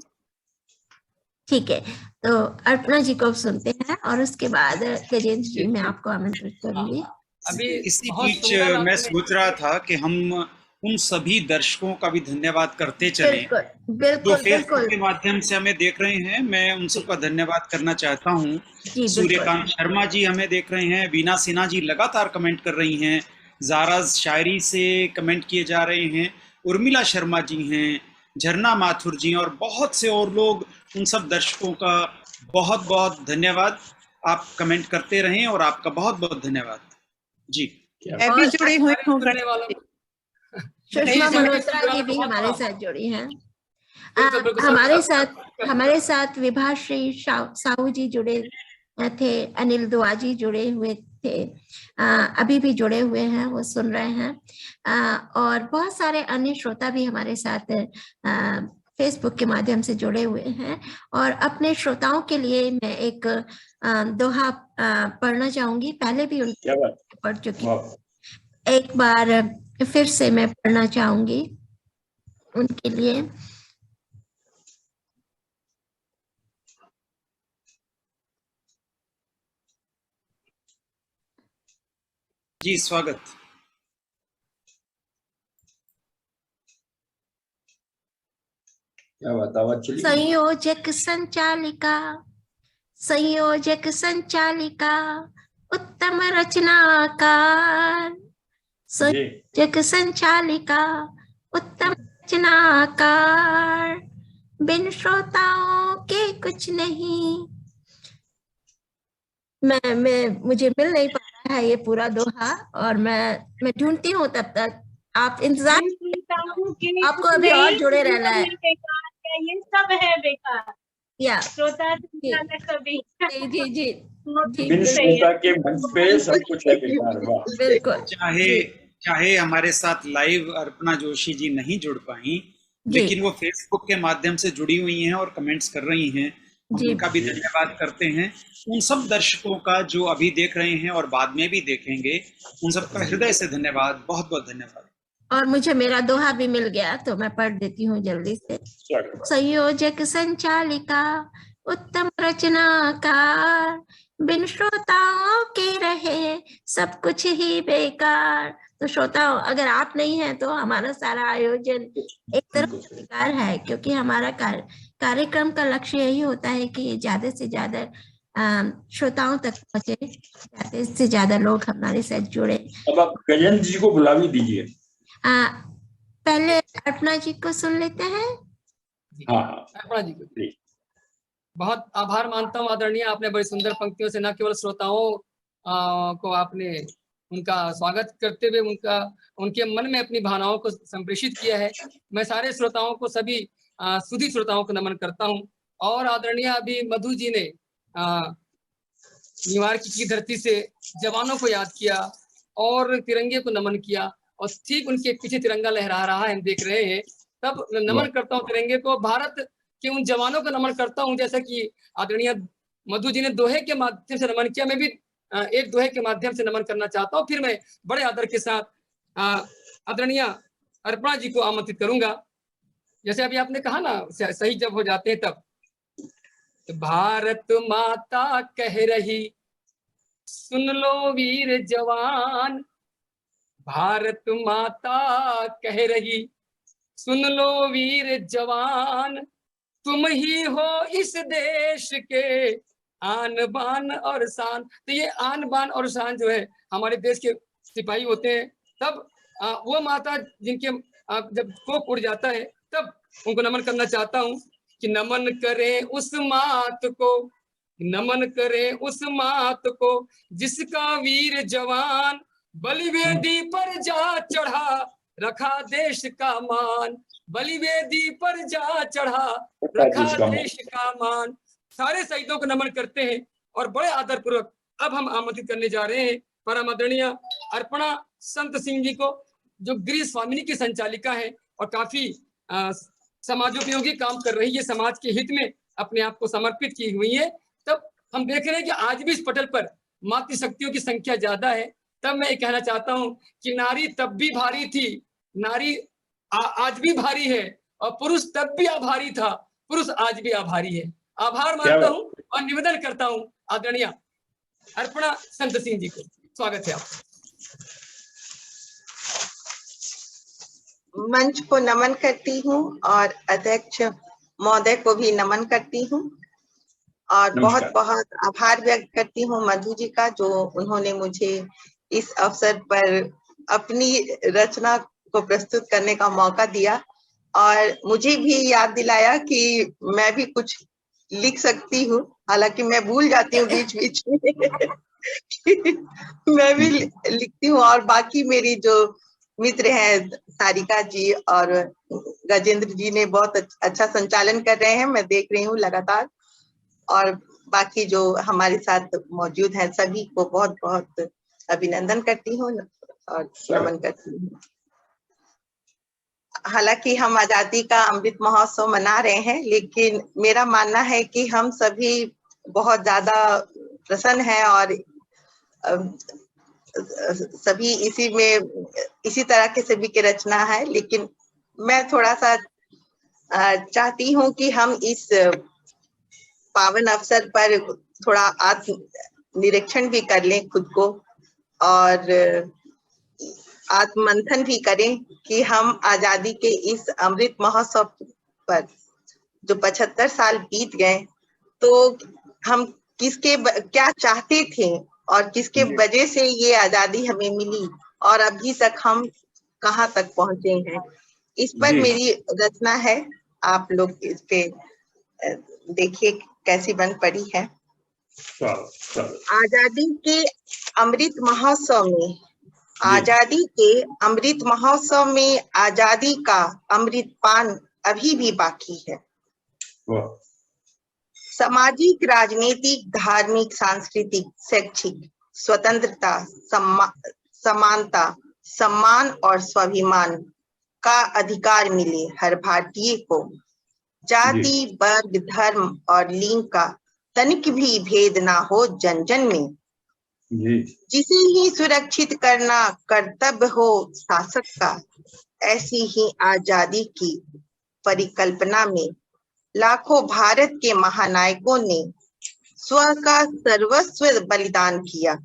ठीक है, तो अर्पणा जी को सुनते हैं और उसके बाद गजेंद्र जी मैं आपको आमंत्रित करूंगी। अभी इसी बीच मैं सोच रहा था कि हम उन सभी दर्शकों का भी धन्यवाद करते चले जो फेसबुक के माध्यम से हमें देख रहे हैं। मैं उन सबका धन्यवाद करना चाहता हूँ। सूर्यकांत शर्मा जी हमें देख रहे हैं, बीना सिन्हा जी लगातार कमेंट कर रही हैं, जारा शायरी से कमेंट किए जा रहे हैं, उर्मिला शर्मा जी हैं, झरना माथुर जी और बहुत से और लोग। उन सब दर्शकों का बहुत बहुत धन्यवाद। आप कमेंट करते रहें और आपका बहुत बहुत धन्यवाद जी। अभी जुड़े हुए सुषमा मल्होत्रा जी भी हमारे साथ जुड़ी हैं। हमारे साथ विभाश्री साहू जी जुड़े थे, अनिल दुआ जी जुड़े हुए थे, अभी भी जुड़े हुए हैं, वो सुन रहे हैं। और बहुत सारे अन्य श्रोता भी हमारे साथ फेसबुक के माध्यम से जुड़े हुए हैं। और अपने श्रोताओं के लिए मैं एक दोहा पढ़ना चाहूंगी। पहले भी उनके पढ़ चुकी, एक बार फिर से मैं पढ़ना चाहूंगी उनके लिए। जी स्वागत। संयोजक संचालिका, संयोजक संचालिका, उत्तम रचनाकार, संयोजक संचालिका, उत्तम रचनाकार, बिन श्रोताओं के कुछ नहीं। मुझे मिल नहीं पा रहा है ये पूरा दोहा, और मैं ढूंढती हूँ। तब तक आप इंतजार, आपको अभी और जुड़े रहना है। ये सब है बेकार, या श्रोता सभी। जी जी बिन श्रोता के मंच पे सब कुछ है बेकार। बिल्कुल। चाहे हमारे साथ लाइव अर्पणा जोशी जी नहीं जुड़ पाई, लेकिन वो फेसबुक के माध्यम से जुड़ी हुई हैं और कमेंट्स कर रही हैं। उनका भी धन्यवाद करते हैं। उन सब दर्शकों का जो अभी देख रहे हैं और बाद में भी देखेंगे, उन सबका हृदय से धन्यवाद, बहुत बहुत धन्यवाद। और मुझे मेरा दोहा भी मिल गया तो मैं पढ़ देती हूँ जल्दी से। संयोजक संचालिका, उत्तम रचनाकार, बिन श्रोताओं के रहे सब कुछ ही बेकार। तो श्रोताओं, अगर आप नहीं हैं तो हमारा सारा आयोजन एक तरफ बेकार है, क्योंकि हमारा कार्यक्रम का लक्ष्य यही होता है कि ज्यादा से ज्यादा श्रोताओं तक पहुंचे, ज्यादा से ज्यादा लोग हमारे साथ जुड़े। अब आप गजेंद्र जी को बुला भी दीजिए। पहले अर्पणा जी को सुन लेते हैं। अर्पणा जी को बहुत आभार मानता हूँ आदरणीय, आपने बड़ी सुंदर पंक्तियों से न केवल श्रोताओं को आपने उनका स्वागत करते हुए उनके मन में अपनी भावनाओं को संप्रेषित किया है। मैं सारे श्रोताओं को, सभी सुधी श्रोताओं को नमन करता हूँ। और आदरणीय अभी मधु जी ने न्यूयॉर्क की धरती से जवानों को याद किया, और तिरंगे को नमन किया, और ठीक उनके पीछे तिरंगा लहरा रहा है, हम देख रहे हैं। तब नमन करता हूँ तिरंगे को, भारत के उन जवानों को नमन करता हूँ, जैसा कि आदरणीय मधु जी ने दोहे के माध्यम से नमन किया, मैं भी एक दोहे के माध्यम से नमन करना चाहता हूँ। फिर मैं बड़े आदर के साथ आदरणीय अर्पणा जी को आमंत्रित करूंगा। जैसे अभी आपने कहा ना, सही जब हो जाते हैं तब, तो भारत माता कह रही सुन लो वीर जवान, भारत माता कह रही सुन लो वीर जवान, तुम ही हो इस देश के आन बान और शान। तो ये आन बान और शान जो है हमारे देश के सिपाही होते हैं। तब वो माता जिनके जब कोक उड़ जाता है तब उनको नमन करना चाहता हूँ कि नमन करें उस मात को, नमन करें उस मात को जिसका वीर जवान बलिवेदी पर जा चढ़ा रखा देश का मान, बलिवेदी पर जा चढ़ा रखा देश का मान। सारे शहीदों को नमन करते हैं और बड़े आदर पूर्वक अब हम आमंत्रित करने जा रहे हैं परम आदरणीय अर्पणा संत सिंह जी को, जो गृह स्वामिनी की संचालिका है और काफी समाजोपयोगी काम कर रही है, समाज के हित में अपने आप को समर्पित की हुई है। तब हम देख रहे हैं कि आज भी इस पटल पर मातृशक्तियों की संख्या ज्यादा है। तब मैं ये कहना चाहता हूँ कि नारी तब भी भारी थी, नारी आज भी भारी है, और पुरुष तब भी आभारी था, पुरुष आज भी आभारी है। आभार मानता हूँ और निवेदन करता हूँ आदरणीय अर्पणा संत सिंह जी को। स्वागत है आपका। मंच को नमन करती हूँ और अध्यक्ष महोदय को भी नमन करती हूँ और बहुत बहुत आभार व्यक्त करती हूँ मधु जी का, जो उन्होंने मुझे इस अवसर पर अपनी रचना को प्रस्तुत करने का मौका दिया और मुझे भी याद दिलाया कि मैं भी कुछ लिख सकती हूँ। हालांकि मैं भूल जाती हूँ बीच बीच में मैं भी लिखती हूँ। और बाकी मेरी जो मित्र हैं सारिका जी और गजेंद्र जी ने बहुत अच्छा संचालन कर रहे हैं, मैं देख रही हूँ लगातार। और बाकी जो हमारे साथ मौजूद हैं सभी को बहुत बहुत अभिनंदन करती हूँ और नमन करती हूँ। हालांकि हम आजादी का अमृत महोत्सव मना रहे हैं, लेकिन मेरा मानना है कि हम सभी बहुत ज्यादा प्रसन्न हैं और सभी इसी तरह के सभी की रचना है। लेकिन मैं थोड़ा सा चाहती हूँ कि हम इस पावन अवसर पर थोड़ा आत्म निरीक्षण भी कर लें खुद को और आत्ममंथन भी करें कि हम आजादी के इस अमृत महोत्सव पर जो 75 साल बीत गए, तो हम किसके क्या चाहते थे और किसके वजह से ये आजादी हमें मिली और अभी तक हम कहाँ तक पहुंचे हैं। इस पर मेरी रचना है, आप लोग इस पे देखिए कैसी बन पड़ी है। आजादी के अमृत महोत्सव में, आजादी के अमृत महोत्सव में आजादी का अमृत पान अभी भी बाकी है। सामाजिक, राजनीतिक, धार्मिक, सांस्कृतिक, शैक्षिक स्वतंत्रता, समानता, सम्मान और स्वाभिमान का अधिकार मिले हर भारतीय को। जाति, वर्ग, धर्म और लिंग का तनिक भी भेद ना हो जन जन में। जिसे ही सुरक्षित करना कर्तव्य हो शासक का, ऐसी ही आजादी की परिकल्पना में लाखों भारत के महानायकों ने स्व का सर्वस्व बलिदान किया।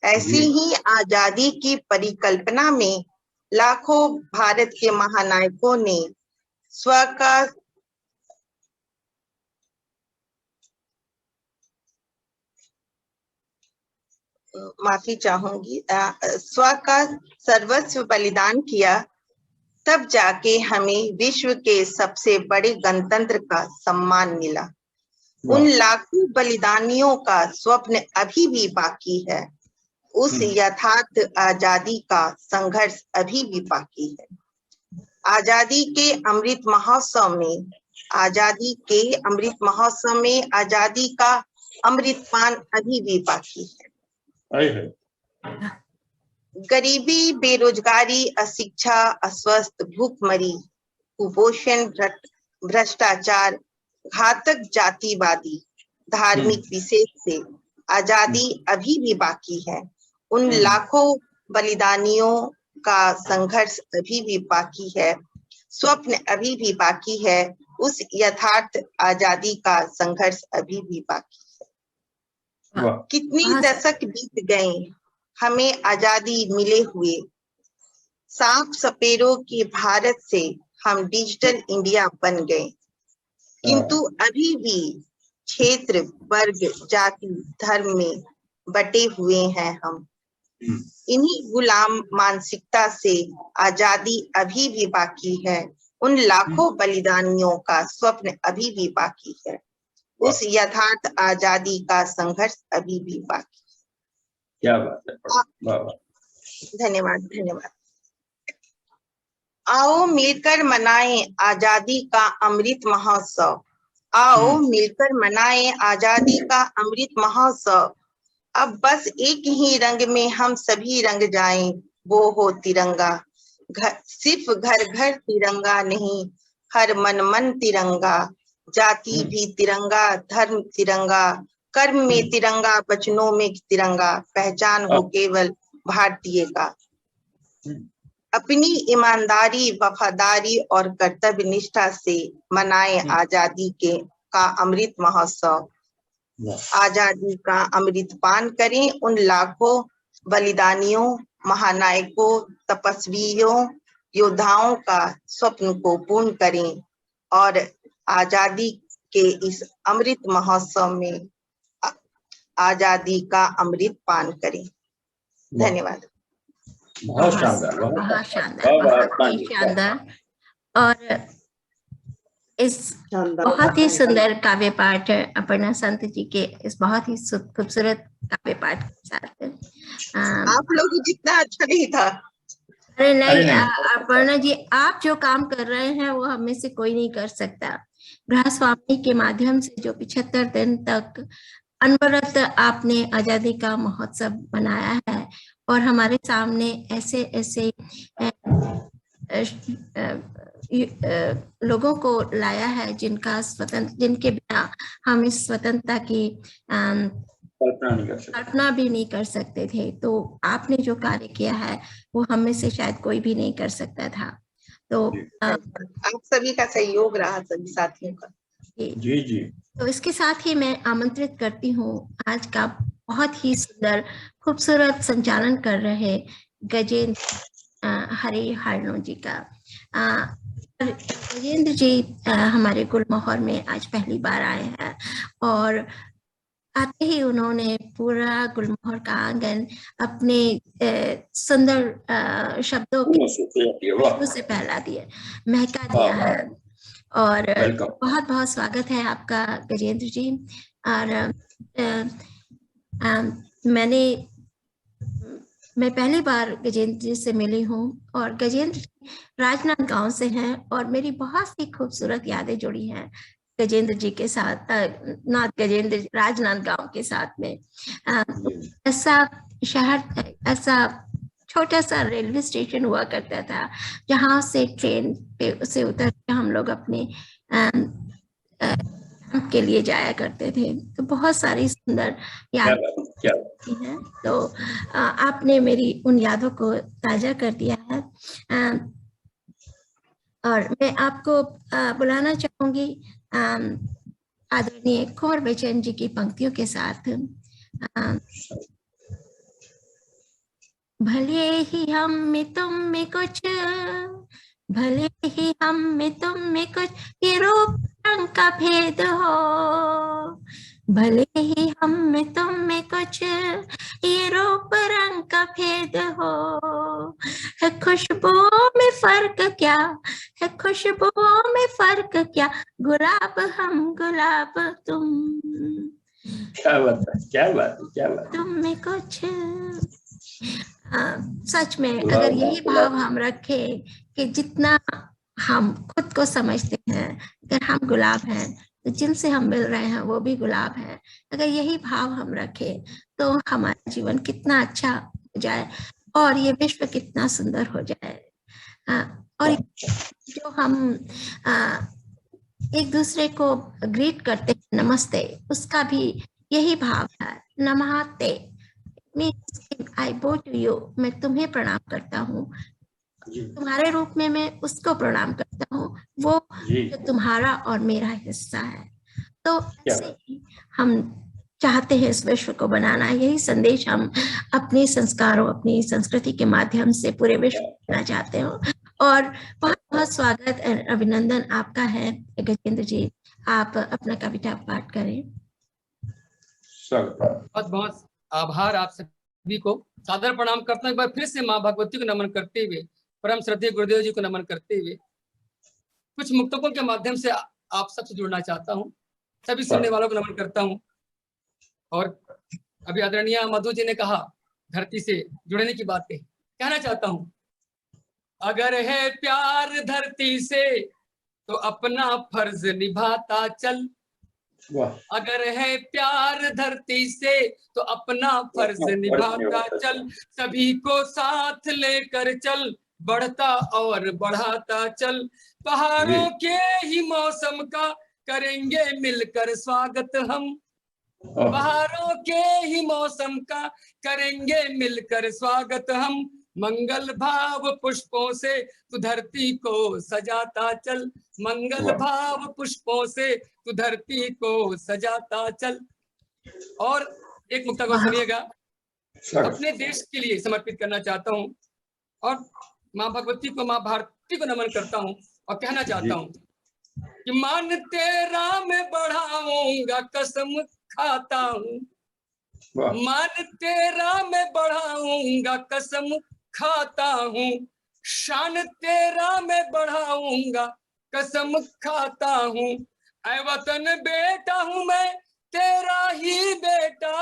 ऐसी ही आजादी की परिकल्पना में लाखों भारत के महानायकों ने स्व का माफी चाहूंगी स्व का सर्वस्व बलिदान किया, तब जाके हमें विश्व के सबसे बड़े गणतंत्र का सम्मान मिला। उन लाखों बलिदानियों का स्वप्न अभी भी बाकी है, उस यथार्थ आजादी का संघर्ष अभी भी बाकी है। आजादी के अमृत महोत्सव में, आजादी के अमृत महोत्सव में आजादी का अमृत पान अभी भी बाकी है। गरीबी, बेरोजगारी, अशिक्षा, अस्वस्थ, भूखमरी, कुपोषण, भ्रष्टाचार, घातक जातिवादी, धार्मिक विशेष से आजादी अभी भी बाकी है। उन लाखों बलिदानियों का संघर्ष अभी भी बाकी है। स्वप्न अभी भी बाकी है। उस यथार्थ आजादी का संघर्ष अभी भी बाकी है। कितने दशक बीत गए हमें आजादी मिले हुए। सांप सपेरों के भारत से हम डिजिटल इंडिया बन गए, किंतु अभी भी क्षेत्र, वर्ग, जाति, धर्म में बटे हुए हैं हम। इन्हीं गुलाम मानसिकता से आजादी अभी भी बाकी है। उन लाखों बलिदानियों का स्वप्न अभी भी बाकी है। उस यथार्थ आजादी का संघर्ष अभी भी बाकी है। क्या बात है। धन्यवाद, धन्यवाद। आओ मिलकर मनाएं आजादी का अमृत महोत्सव। आओ मिलकर मनाएं आजादी का अमृत महोत्सव। अब बस एक ही रंग में हम सभी रंग जाएं, वो हो तिरंगा। सिर्फ घर घर तिरंगा नहीं, हर मन मन तिरंगा। जाति भी तिरंगा, धर्म तिरंगा, कर्म में तिरंगा, वचनों में तिरंगा। पहचान हो केवल भारतीय का। अपनी ईमानदारी, वफादारी और कर्तव्य निष्ठा से मनाएं आजादी का अमृत महोत्सव। आजादी का अमृत पान करें। उन लाखों बलिदानियों, महानायकों, तपस्वियों, योद्धाओं का स्वप्न को पूर्ण करें और आजादी के इस अमृत महोत्सव में आजादी का अमृत पान करें। धन्यवाद। बहुत शानदार, बहुत शानदार, बहुत ही शानदार। और इस बहुत ही सुंदर काव्य पाठ अपर्णा संत जी के इस बहुत ही खूबसूरत काव्य पाठ के साथ आप लोग जितना अच्छा नहीं था। अरे नहीं अपर्णा जी, आप जो काम कर रहे हैं वो हमें से कोई नहीं कर सकता। गृहस्वामी के माध्यम से जो 75 दिन तक अनवरत आपने आजादी का महोत्सव मनाया है और हमारे सामने ऐसे ऐसे लोगों को लाया है जिनके बिना हम इस स्वतंत्रता की कल्पना भी नहीं कर सकते थे। तो आपने जो कार्य किया है वो हमें से शायद कोई भी नहीं कर सकता था। तो आप सभी का सहयोग रहा, सभी साथियों का। जी जी। तो इसके साथ ही मैं आमंत्रित करती हूँ आज का बहुत ही सुंदर खूबसूरत संचालन कर रहे गजेंद्र हरि हरनो जी का। गजेंद्र जी हमारे गुलमोहर में आज पहली बार आए हैं और आते ही उन्होंने पूरा गुलमोहर का आंगन अपने सुंदर शब्दों से फैला दिया, महका दिया है। और बहुत बहुत स्वागत है आपका गजेंद्र जी। और मैं पहली बार गजेंद्र जी से मिली हूँ और गजेंद्र राजनांद गांव से हैं और मेरी बहुत सी खूबसूरत यादें जुड़ी हैं गजेंद्र जी के साथ, राजनांद गांव के साथ में। ऐसा शहर, ऐसा छोटा सा रेलवे स्टेशन हुआ करता था जहाँ से ट्रेन पे से उतर के हम लोग अपने के लिए जाया करते थे। तो बहुत सारी सुंदर यादें हैं। तो आपने मेरी उन यादों को ताजा कर दिया है। और मैं आपको बुलाना चाहूंगी आदरणीय कुंवर बेचैन जी की पंक्तियों के साथ। भले ही हम में तुम में कुछ, भले ही हम में तुम में कुछ ये रूप रंग का भेद हो, भले ही हम में तुम में कुछ ये रूप रंग का भेद हो, है खुशबुओं में फर्क क्या, है खुशबुओं में फर्क क्या, गुलाब हम गुलाब तुम। क्या बात है, क्या बात है, क्या बात। तुम में कुछ सच में अगर यही भाव हम रखें कि जितना हम खुद को समझते हैं, अगर हम गुलाब हैं तो जिनसे हम मिल रहे हैं वो भी गुलाब हैं, अगर यही भाव हम रखें तो हमारा जीवन कितना अच्छा हो जाए। और ये विश्व कितना सुंदर हो जाए। और जो हम एक दूसरे को ग्रीट करते हैं, नमस्ते, उसका भी यही भाव है। नमस्ते मीन्स आई बो टू यू, मैं तुम्हें प्रणाम करता हूँ, तुम्हारे रूप में मैं उसको प्रणाम करता हूँ, वो जो तुम्हारा और मेरा हिस्सा है। तो ऐसे ही हम चाहते हैं इस विश्व को बनाना। यही संदेश हम अपने संस्कारों, अपनी संस्कृति के माध्यम से पूरे विश्व को देना चाहते हो। और बहुत बहुत स्वागत और अभिनंदन आपका है गजेंद्र जी, आप अपना कविता पाठ करें। बहुत बहुत आभार आप सभी को, सादर प्रणाम करता हूँ। एक बार फिर से माँ भगवती को नमन करते हुए, परम श्रद्धेय गुरुदेव जी को नमन करते हुए कुछ मुक्तकों के माध्यम से आप सबसे जुड़ना चाहता हूँ। सभी सुनने वालों को नमन करता हूँ। और अभी आदरणीय मधु जी ने कहा धरती से जुड़ने की बात कही, कहना चाहता हूँ, अगर है प्यार धरती से तो अपना फर्ज निभाता चल। अगर है प्यार धरती से तो अपना फर्ज निभाता चल, सभी को साथ लेकर चल, बढ़ता और बढ़ाता चल। पहाड़ों के ही मौसम का करेंगे मिलकर स्वागत हम, पहाड़ों के ही मौसम का करेंगे मिलकर स्वागत हम। मंगल भाव पुष्पों से तू धरती को सजाता चल, मंगल भाव पुष्पों से तू धरती को सजाता चल। और एक मुक्ता को सुनिएगा, अपने देश के लिए समर्पित करना चाहता हूँ और माँ भगवती को, माँ भारती को नमन करता हूँ और कहना चाहता हूँ कि मान तेरा मैं बढ़ाऊंगा कसम खाता हूँ, मान तेरा मैं बढ़ाऊंगा कसम खाता हूँ, शान तेरा मैं बढ़ाऊंगा कसम खाता हूँ। ऐ वतन बेटा हूँ मैं तेरा ही बेटा,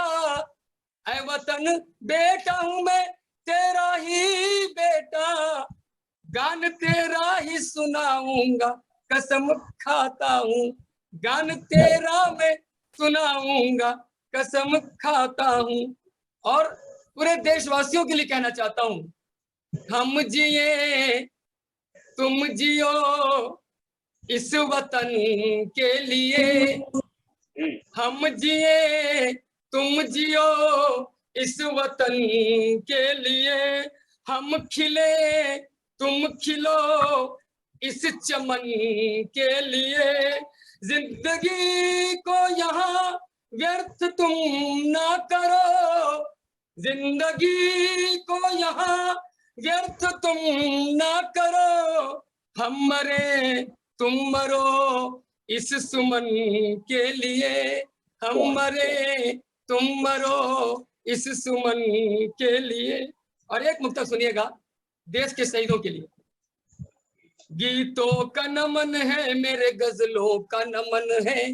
ऐ वतन बेटा हूँ मैं तेरा ही बेटा, गान तेरा ही सुनाऊंगा कसम खाता हूँ, गान तेरा मैं सुनाऊंगा कसम खाता हूँ। और पूरे देशवासियों के लिए कहना चाहता हूँ, हम जिए तुम जियो इस वतन के लिए, हम जिए तुम जियो इस वतन के लिए, हम खिले तुम खिलो इस चमन के लिए, जिंदगी को यहाँ व्यर्थ तुम ना करो, जिंदगी को यहाँ व्यर्थ तुम ना करो, हम मरे तुम मरो इस सुमन के लिए, हम मरे तुम मरो इस सुमन के लिए। और एक मुक्ता सुनिएगा देश के शहीदों के लिए, गीतों का नमन है मेरे गजलों का नमन है,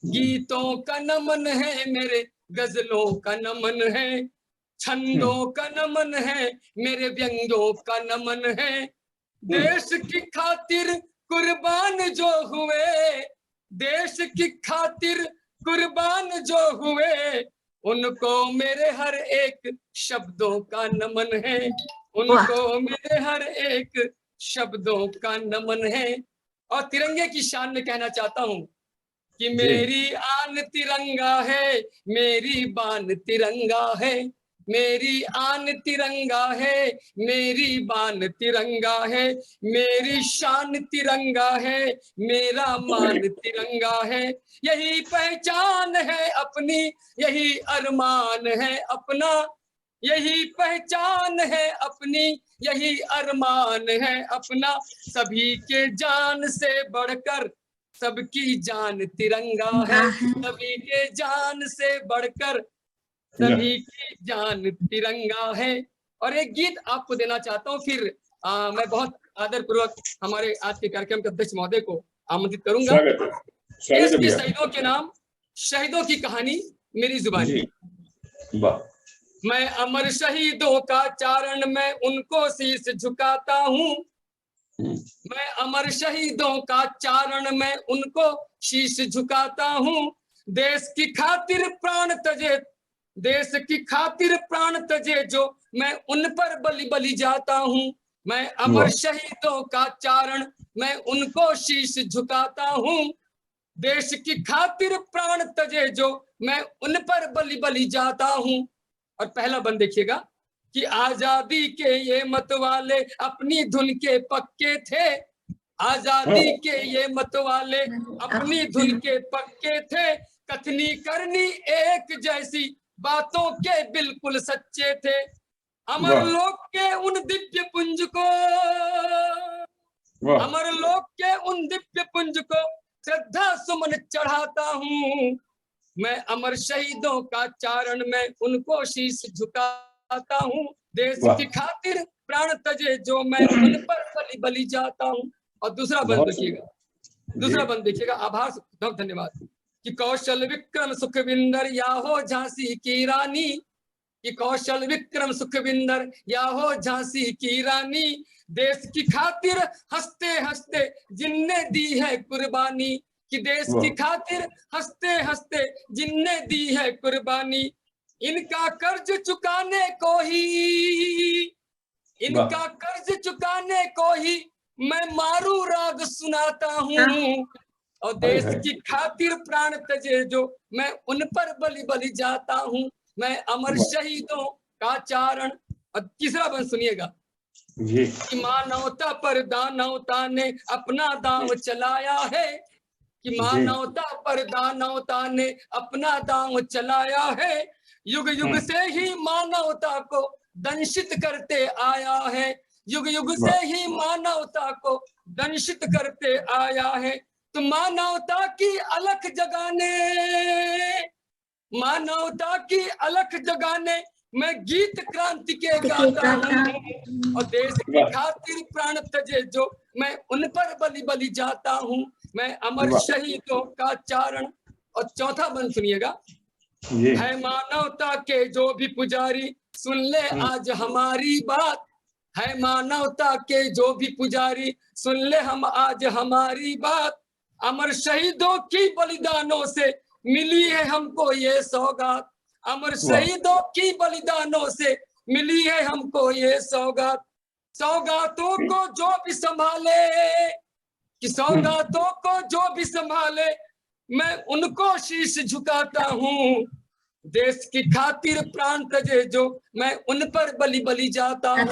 गीतों का नमन है मेरे गजलों का नमन है, छंदों का नमन है मेरे व्यंग्यों का नमन है, देश की खातिर कुर्बान जो हुए, देश की खातिर कुर्बान जो हुए, उनको मेरे हर एक शब्दों का नमन है, उनको मेरे हर एक शब्दों का नमन है। और तिरंगे की शान में कहना चाहता हूँ कि मेरी आन तिरंगा है, मेरी बान तिरंगा है, मेरी आन तिरंगा है, मेरी बान तिरंगा है, मेरी शान तिरंगा है, मेरा मान तिरंगा है, यही पहचान है अपनी, यही अरमान है अपना, यही पहचान है अपनी, यही अरमान है अपना, सभी के जान से बढ़कर सबकी जान तिरंगा है, सभी के जान से बढ़कर सभी की जान तिरंगा है। और एक गीत आपको देना चाहता हूँ, फिर मैं बहुत आदर पूर्वक हमारे आज के कार्यक्रम के अध्यक्ष महोदय को आमंत्रित करूंगा। देश के शहीदों के नाम, शहीदों की कहानी मेरी जुबानी, मैं अमर शहीदों का चारण में उनको शीश झुकाता हूँ, मैं अमर शहीदों का चारण में उनको शीश झुकाता हूँ, देश की खातिर प्राण तजे देश की खातिर प्राण तजे जो मैं उन पर बलि बलि जाता हूँ। मैं अमर शहीदों का चारण मैं उनको शीश झुकाता हूँ। देश की खातिर प्राण तजे जो मैं उन पर बलि बलि जाता हूँ। और पहला बंद देखिएगा कि आजादी के ये मत वाले अपनी धुन के पक्के थे। आजादी के ये मत वाले अपनी धुन के पक्के थे। कथनी करनी एक जैसी बातों के बिल्कुल सच्चे थे। अमर लोक के उन दिव्य पुंज को अमर लोक के उन दिव्य पुंज को श्रद्धा सुमन चढ़ाता हूँ। मैं अमर शहीदों का चारण मैं उनको शीश झुकाता हूँ। देश की खातिर प्राण तजे जो मैं उन पर बलि बलि जाता हूँ। और दूसरा बंद देखिएगा, दूसरा बंद देखिएगा। आभार, धन्यवाद। कि कौशल विक्रम सुखविंदर या हो झांसी की रानी। कि कौशल विक्रम सुखविंदर या हो झांसी की रानी। देश की खातिर हंसते हंसते जिनने दी है कुर्बानी। कि देश की खातिर हंसते हंसते जिनने दी है कुर्बानी। इनका कर्ज चुकाने को ही इनका कर्ज चुकाने को ही मैं मारू राग सुनाता हूँ। और देश की खातिर प्राण तजे जो मैं उन पर बलि बलि जाता हूँ। मैं अमर शहीदों का चारण। और तीसरा बंद सुनिएगा कि मानवता पर दानवता ने अपना दांव चलाया है। कि मानवता पर दानवता ने अपना दांव चलाया है। युग युग से ही मानवता को दंशित करते आया है। युग युग से ही मानवता को दंशित करते आया है। तो मानवता की अलख जगाने मानवता की अलख जगाने मैं गीत क्रांति के गाता हूँ। और देश की खातिर प्राण तजे जो मैं उन पर बलि बलि जाता हूँ। मैं अमर शहीदों का चारण। और चौथा बंद सुनिएगा। है मानवता के जो भी पुजारी सुन ले आज हमारी बात। है मानवता के जो भी पुजारी सुन ले हम आज हमारी बात। अमर शहीदों की बलिदानों से मिली है हमको ये सौगात। अमर शहीदों की बलिदानों से मिली है हमको ये सौगात। सौगातों को जो भी संभाले कि सौगातों को जो भी संभाले मैं उनको शीश झुकाता हूँ। देश की खातिर प्राण तजे जो मैं उन पर बलि बलि जाता हूँ।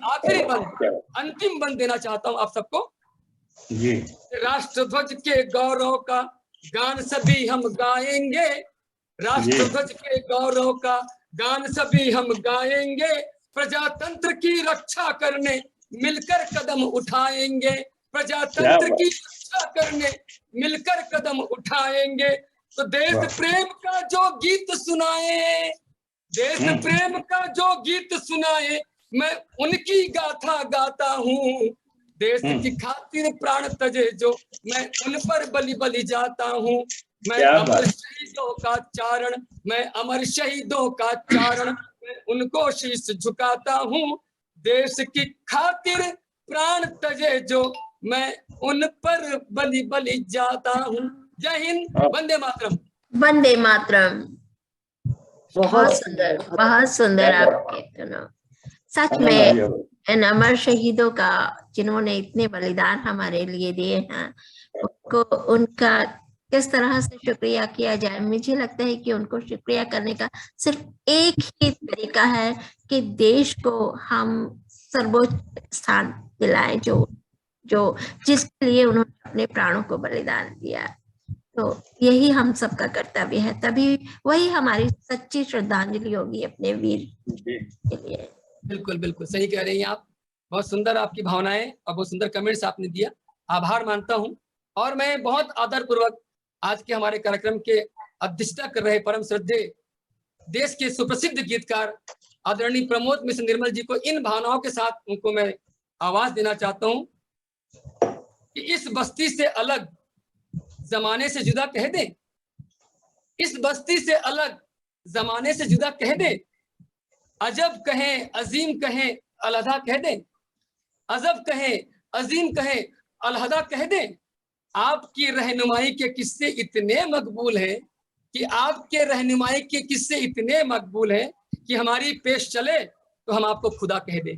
आखिरी बंद, अंतिम बंद देना चाहता हूँ आप सबको। राष्ट्रध्वज के गौरव का गान सभी हम गाएंगे। राष्ट्रध्वज के गौरव का गान सभी हम गाएंगे। प्रजातंत्र की रक्षा करने मिलकर कदम उठाएंगे। प्रजातंत्र की रक्षा करने मिलकर कदम उठाएंगे। तो देश प्रेम का जो गीत सुनाए देश प्रेम का जो गीत सुनाए मैं उनकी गाथा गाता हूँ। देश की खातिर प्राण तजे जो मैं उन पर बलि बलि जाता हूँ। मैं अमर शहीदों का चारण मैं अमर शहीदों का चारण मैं उनको शीश झुकाता हूँ। देश की खातिर प्राण तजे जो मैं उन पर बलि बलि जाता हूँ। जय हिंद, वंदे मातरम। वंदे मातरम। बहुत सुंदर, बहुत सुंदर आपके कीर्तन। सच में इन अमर शहीदों का जिन्होंने इतने बलिदान हमारे लिए दिए हैं उनको उनका किस तरह से शुक्रिया किया जाए। मुझे लगता है कि उनको शुक्रिया करने का सिर्फ एक ही तरीका है कि देश को हम सर्वोच्च स्थान दिलाएं जो जो जिसके लिए उन्होंने अपने प्राणों को बलिदान दिया। तो यही हम सबका कर्तव्य है, तभी वही हमारी सच्ची श्रद्धांजलि होगी अपने वीर के लिए। बिल्कुल बिल्कुल सही कह रही हैं आप। बहुत सुंदर आपकी भावनाएं और बहुत सुंदर कमेंट्स आपने दिया, आभार मानता हूं। और मैं बहुत आदर पूर्वक आज के हमारे कार्यक्रम के अध्यक्षता कर रहे परम श्रद्धेय देश के सुप्रसिद्ध गीतकार आदरणीय प्रमोद मिश्र निर्मल जी को इन भावनाओं के साथ उनको मैं आवाज देना चाहता हूं कि इस बस्ती से अलग जमाने से जुदा कह दे। इस बस्ती से अलग जमाने से जुदा कह दे। अजब कहें अजीम कहें अलहदा कह दे। अजब कहें अजीम कहें अलहदा कह दे। आपकी रहनुमाई के किस्से इतने मकबूल हैं कि आपके रहनुमाई के किस्से इतने मकबूल हैं कि हमारी पेश चले तो हम आपको खुदा कह दें,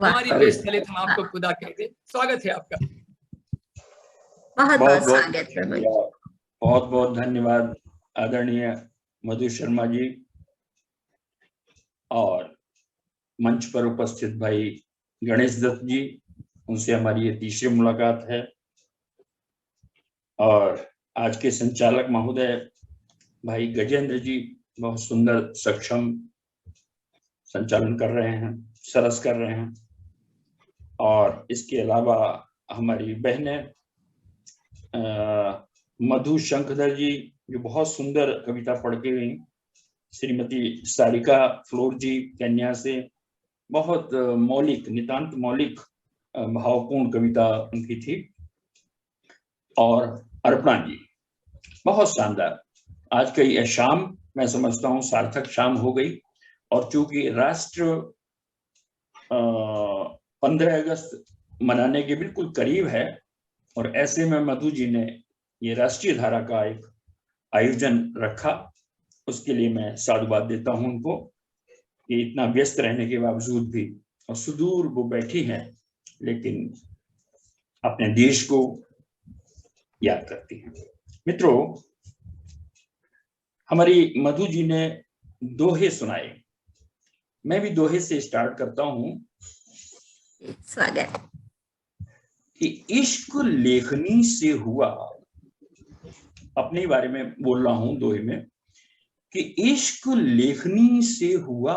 हमारी पेश चले तो हम आपको खुदा कह दें। स्वागत है आपका। बहुत बहुत स्वागत है। बहुत बहुत धन्यवाद आदरणीय मधु शर्मा जी। और मंच पर उपस्थित भाई गणेश दत्त जी, उनसे हमारी ये तीसरी मुलाकात है। और आज के संचालक महोदय भाई गजेंद्र जी बहुत सुंदर सक्षम संचालन कर रहे हैं, सरस कर रहे हैं। और इसके अलावा हमारी बहनें मधु शंखधर जी जो बहुत सुंदर कविता पढ़ के गई, श्रीमती सारिका फ्लोर जी कन्या से बहुत मौलिक, नितांत मौलिक भावपूर्ण कविता उनकी थी। और अर्पणा जी बहुत शानदार। आज का यह शाम मैं समझता हूँ सार्थक शाम हो गई। और चूंकि राष्ट्र 15 अगस्त मनाने के बिल्कुल करीब है और ऐसे में मधु जी ने ये राष्ट्रीय धारा का एक आयोजन रखा, उसके लिए मैं साधुवाद देता हूं उनको कि इतना व्यस्त रहने के बावजूद भी और सुदूर वो बैठी हैं लेकिन अपने देश को याद करती हैं। मित्रों, हमारी मधु जी ने दोहे सुनाए, मैं भी दोहे से स्टार्ट करता हूं। स्वागत। कि इश्क लेखनी से हुआ, अपने बारे में बोल रहा हूं दोहे में, कि इश्क लेखनी से हुआ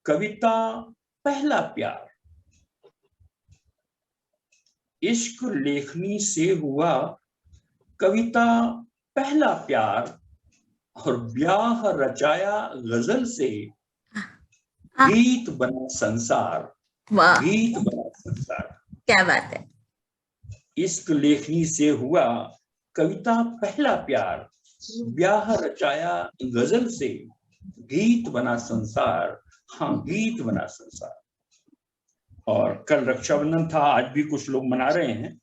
कविता पहला प्यार। इश्क लेखनी से हुआ कविता पहला प्यार, और ब्याह रचाया गजल से गीत बना संसार। गीत बना संसार, क्या बात है। इश्क लेखनी से हुआ कविता पहला प्यार, ब्याह रचाया गजल से गीत बना संसार। हाँ, गीत बना संसार। और कल रक्षाबंधन था, आज भी कुछ लोग मना रहे हैं,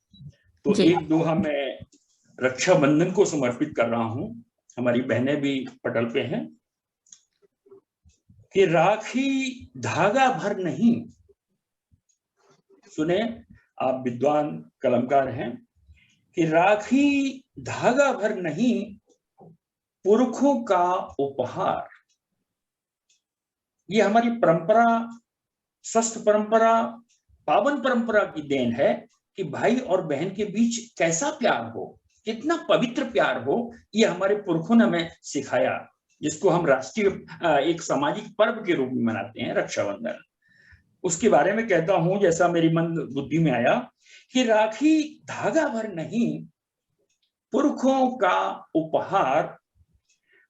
तो एक दोहा मैं रक्षाबंधन को समर्पित कर रहा हूं। हमारी बहनें भी पटल पे हैं। कि राखी धागा भर नहीं, सुने आप विद्वान कलमकार हैं, कि राखी धागा भर नहीं पुरखों का उपहार। ये हमारी परंपरा, स्वस्थ परंपरा, पावन परंपरा की देन है कि भाई और बहन के बीच कैसा प्यार हो, कितना पवित्र प्यार हो। ये हमारे पुरखों ने हमें सिखाया, जिसको हम राष्ट्रीय एक सामाजिक पर्व के रूप में मनाते हैं, रक्षाबंधन। उसके बारे में कहता हूं, जैसा मेरी मन बुद्धि में आया, कि राखी धागा भर नहीं पुरखों का उपहार,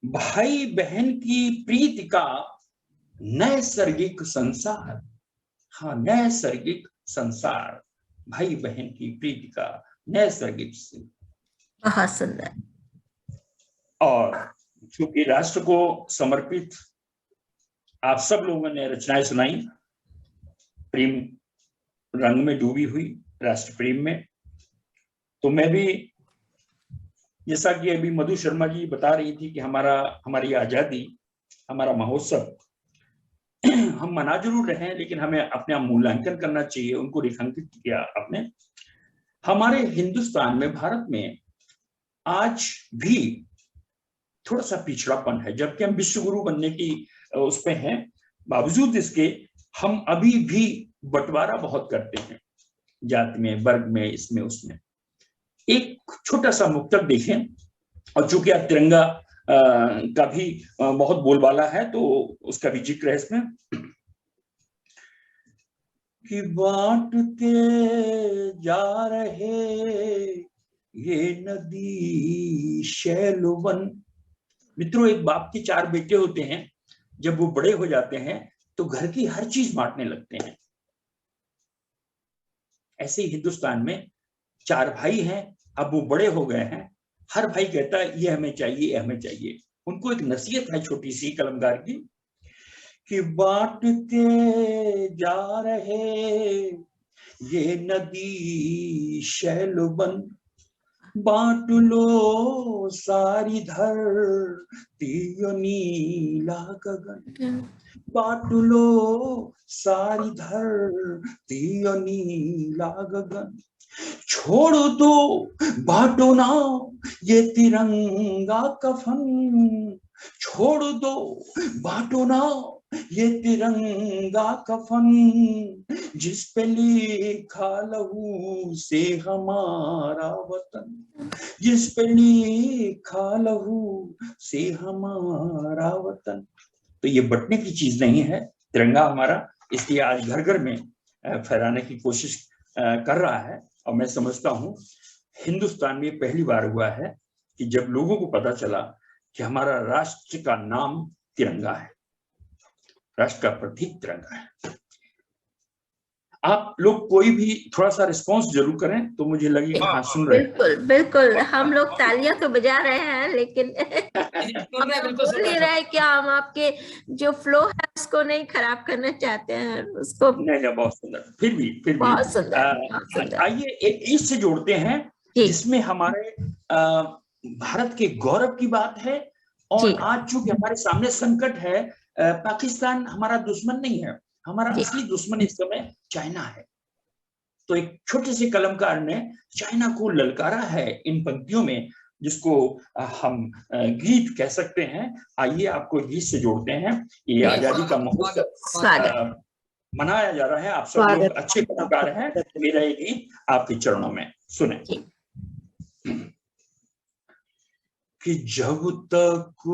भाई बहन की प्रीति का नैसर्गिक संसार। हाँ, नैसर्गिक संसार, भाई बहन की प्रीति का नैसर्गिक। बहुत सुंदर। और चूंकि राष्ट्र को समर्पित आप सब लोगों ने रचनाएं सुनाई, प्रेम रंग में डूबी हुई, राष्ट्र प्रेम में, तो मैं भी, जैसा कि अभी मधु शर्मा जी बता रही थी कि हमारी आजादी, हमारा महोत्सव हम मना जरूर रहे हैं, लेकिन हमें अपना मूल्यांकन करना चाहिए। उनको रेखांकित किया आपने। हमारे हिंदुस्तान में, भारत में आज भी थोड़ा सा पिछड़ापन है, जबकि हम विश्व गुरु बनने की उस पे हैं, बावजूद इसके हम अभी भी बंटवारा बहुत करते हैं, जाति में, वर्ग में, इसमें उसमें। एक छोटा सा मुक्तक देखें, और चूंकि आप तिरंगा का भी बहुत बोलबाला है तो उसका भी जिक्र है इसमें। कि बांटते जा रहे ये नदी शैलवन। मित्रों, एक बाप के 4 बेटे होते हैं, जब वो बड़े हो जाते हैं तो घर की हर चीज बांटने लगते हैं। ऐसे ही हिंदुस्तान में 4 भाई हैं, अब वो बड़े हो गए हैं, हर भाई कहता है ये हमें चाहिए, ये हमें चाहिए। उनको एक नसीहत है छोटी सी कलमकार की, कि बांटते जा रहे ये नदी शैलवन, बांट लो सारी धरती यो नीला गगन, बांट लो सारी धरती यो नीला गगन, छोड़ दो बांटो ना ये तिरंगा कफन, छोड़ दो बांटो ना ये तिरंगा कफन, जिस पे लिखा लहू से हमारा वतन, जिस पे लिखा लहू से हमारा वतन। तो ये बंटने की चीज नहीं है तिरंगा हमारा, इसलिए आज घर घर में फहराने की कोशिश कर रहा है। और मैं समझता हूँ हिंदुस्तान में पहली बार हुआ है कि जब लोगों को पता चला कि हमारा राष्ट्र का नाम तिरंगा है, राष्ट्र का प्रतीक तिरंगा है। आप लोग कोई भी थोड़ा सा रिस्पांस जरूर करें तो मुझे लगेगा हाँ सुन रहे हैं। बिल्कुल बिल्कुल, हम लोग तालियां तो बजा रहे हैं लेकिन बोल नहीं रहे क्या, हम आपके जो फ्लो है उसको नहीं खराब करना चाहते हैं उसको। नहीं, बहुत सुंदर, फिर भी बहुत सुंदर। आइए एक गीत से जोड़ते हैं जिसमें हमारे भारत के गौरव की बात है। और आज चूंकि हमारे सामने संकट है, पाकिस्तान हमारा दुश्मन नहीं है, हमारा असली दुश्मन इस समय चाइना है। तो एक छोटे से कलमकार ने चाइना को ललकारा है इन पंक्तियों में, जिसको हम गीत कह सकते हैं। आइए आपको गीत से जोड़ते हैं। ये आजादी का महोत्सव मनाया जा रहा है, आप सब लोग अच्छे कलाकार हैं, मेरा ये गीत आपके चरणों में सुने। कि जब तक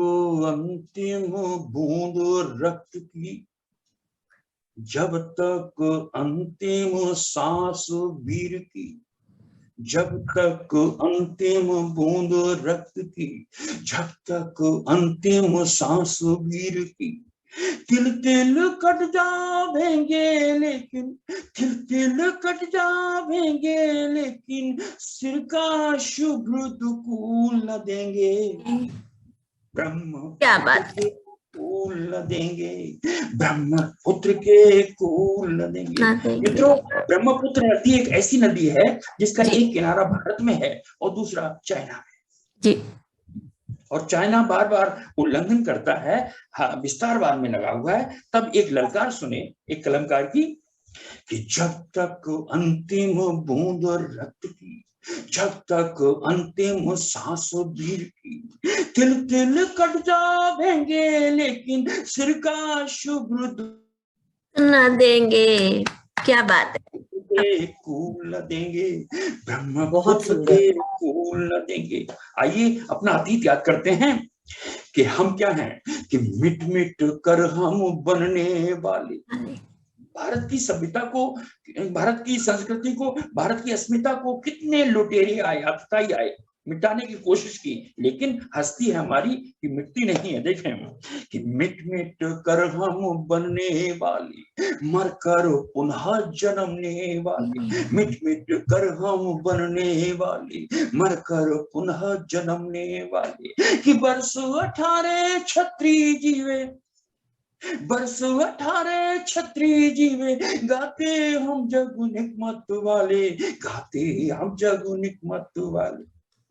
अंतिम बूंद रक्त की, जब तक अंतिम सांस वीर की, जब तक अंतिम बूंद रक्त की, जब तक अंतिम सांस वीर की, तिल तिल कट जावेंगे लेकिन, तिल तिल कट जावेंगे लेकिन, सिर का शुभ दुकूल न देंगे, ब्रह्म क्या बात है, कूल न देंगे, ब्रह्मपुत्र के कूल न देंगे। मित्रों, ब्रह्मपुत्र नदी एक ऐसी नदी है जिसका एक किनारा भारत में है और दूसरा चाइना में जी। और चाइना बार बार उल्लंघन करता है, विस्तारवाद में लगा हुआ है। तब एक ललकार सुने एक कलमकार की कि जब तक अंतिम बूंद रक्त की, जब तक अंतिम सांस वीर की, तिल तिल कट जावेंगे लेकिन सिर का शुभ न देंगे। क्या बात है, कूल न देंगे, ब्रह्मपुत्र के कूल न देंगे। आइए अपना अतीत याद करते हैं कि हम क्या हैं, कि मिट मिट कर हम बनने वाले, भारत की सभ्यता को, भारत की संस्कृति को, भारत की अस्मिता को कितने लुटेरे आए, अतताई आए, मिटाने की कोशिश की, लेकिन हस्ती है हमारी कि मिटती नहीं है। देखें कि मिट मिट कर हम बनने वाले, मर कर पुनः जन्मने वाले, मिट मिट कर हम बनने वाले, मर कर पुनः जन्मने वाले, कि वर्ष 18 क्षत्रिय जीवे, वर्ष 18 क्षत्रिय जीवे, गाते हम जगुनिक मत वाले, गाते हम जगुनिक मत वाले।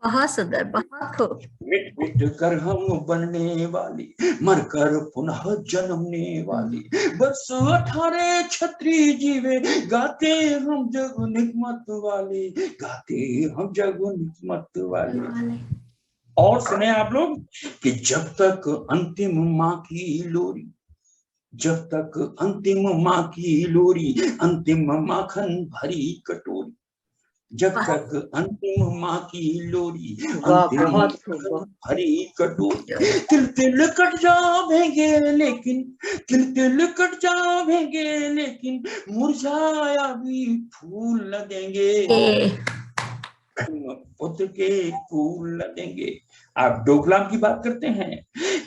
बहुत सुंदर, बहुत खूब। मिट मिट कर हम बनने वाली, मर कर पुनः जन्मने वाली, वर्ष 18 क्षत्रिय जीवे, गाते हम जगुनिक मत वाले, गाते हम जगुनिक मत वाले। और सुने आप लोग कि जब तक अंतिम माँ की लोरी, जब तक अंतिम माँ की लोरी, अंतिम माखन भरी कटोरी, जब तक अंतिम माँ की लोरी, अंतिम माखन भरी कटोरी, तिल तिल कट जावेंगे लेकिन, तिल तिल कट जावेंगे लेकिन, मुरझाया भी फूल न देंगे, पुत्र के फूल न देंगे। आप डोकलाम की बात करते हैं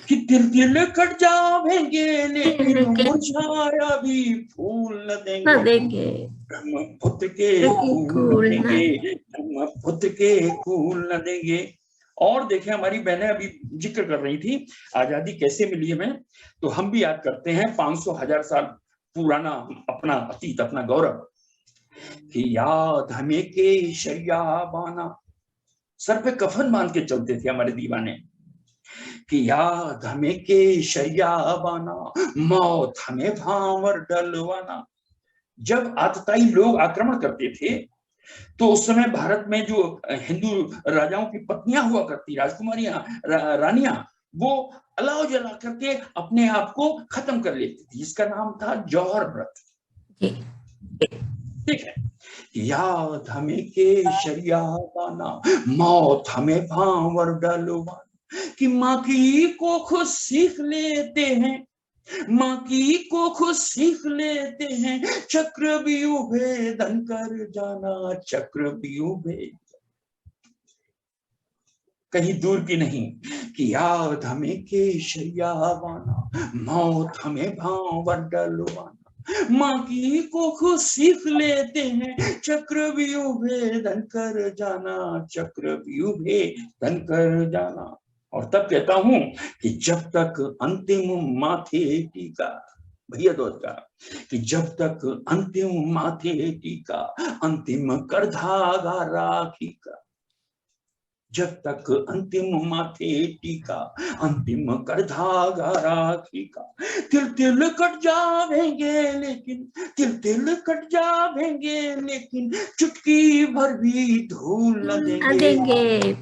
कि तिल तिल कट जावेंगे लेकिन, मुरझाया भी फूल न देंगे, ब्रह्मपुत्र के फूल देंगे, ब्रह्मपुत्र के फूल न देंगे। और देखें, हमारी बहनें अभी जिक्र कर रही थी आजादी कैसे मिली हमें, तो हम भी याद करते हैं 500,000 साल पुराना अपना अतीत, अपना गौरव, कि याद हमें केसरिया बाना, सर पे कफन बांध के चलते थे हमारे दीवाने कि याद हमें केशरिया बाना, मौत हमें भांवर डलवाना। जब आतताई लोग आक्रमण करते थे तो उस समय भारत में जो हिंदू राजाओं की पत्नियां हुआ करती, राजकुमारियां, रानियां, वो अलाव जला करके अपने आप को खत्म कर लेती थी, जिसका नाम था जौहर व्रत। ठीक है, याद हमें केशरिया बाना, मौत हमें भांवर डलवाना, कि माँ की को खुद सीख लेते हैं, माँ की को खुद सीख लेते हैं, चक्रव्यूह भेदन कर जाना, चक्रव्यूह भेद कहीं दूर की नहीं, कि याद हमें केशरिया बाना, मौत हमें भांवर डलवाना, माँ की को खुद सीख लेते हैं, चक्रव्यूह भेदन कर जाना, चक्रव्यूह भेदन कर जाना। और तब कहता हूं कि जब तक अंतिम माथे टीका, भैया दोस्त का, कि जब तक अंतिम माथे टीका, अंतिम कर धागा राखी का, जब तक अंतिम माथे टीका, अंतिम कर धागा राखी का, तिल तिल कट जावेंगे लेकिन, तिल तिल कट जावेंगे लेकिन, चुटकी भर भी धूल न देंगे।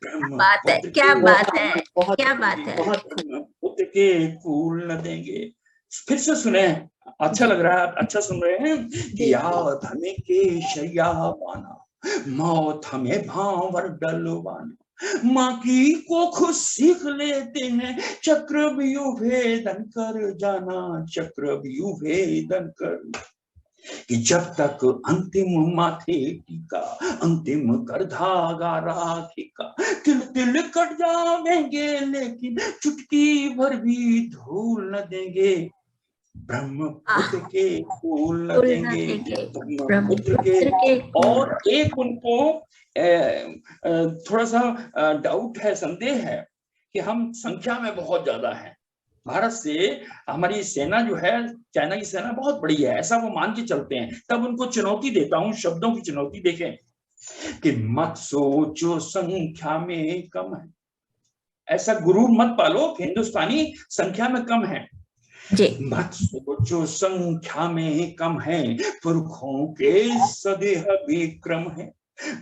बात है, क्या बात है, क्या बात है। पुत्र के फूल न देंगे। फिर से सुने, अच्छा लग रहा है, अच्छा सुन रहे हैं कि याद हमें केशरिया बाना, मौत हमें भांवर डलवाना, माँ की को खुद सीख लेते हैं, चक्रव्यूह भेदन कर जाना, चक्रव्यूह भेदन कर, कि जब तक अंतिम माथे टीका, अंतिम कर धागा राखी का, तिल तिल कट जावेंगे लेकिन, चुटकी भर भी धूल न देंगे, ब्रह्मपुत्र के फूल न देंगे, ब्रह्मपुत्र के। और एक उनको थोड़ा सा डाउट है, संदेह है कि हम संख्या में बहुत ज्यादा हैं, भारत से हमारी सेना जो है, चाइना की सेना बहुत बड़ी है, ऐसा वो मान के चलते हैं। तब उनको चुनौती देता हूं, शब्दों की चुनौती देखें कि मत सोचो संख्या में कम है, ऐसा गुरूर मत पालो कि हिंदुस्तानी संख्या में कम है। मत सोचो संख्या में कम है, पुरखों के सदेह विक्रम है,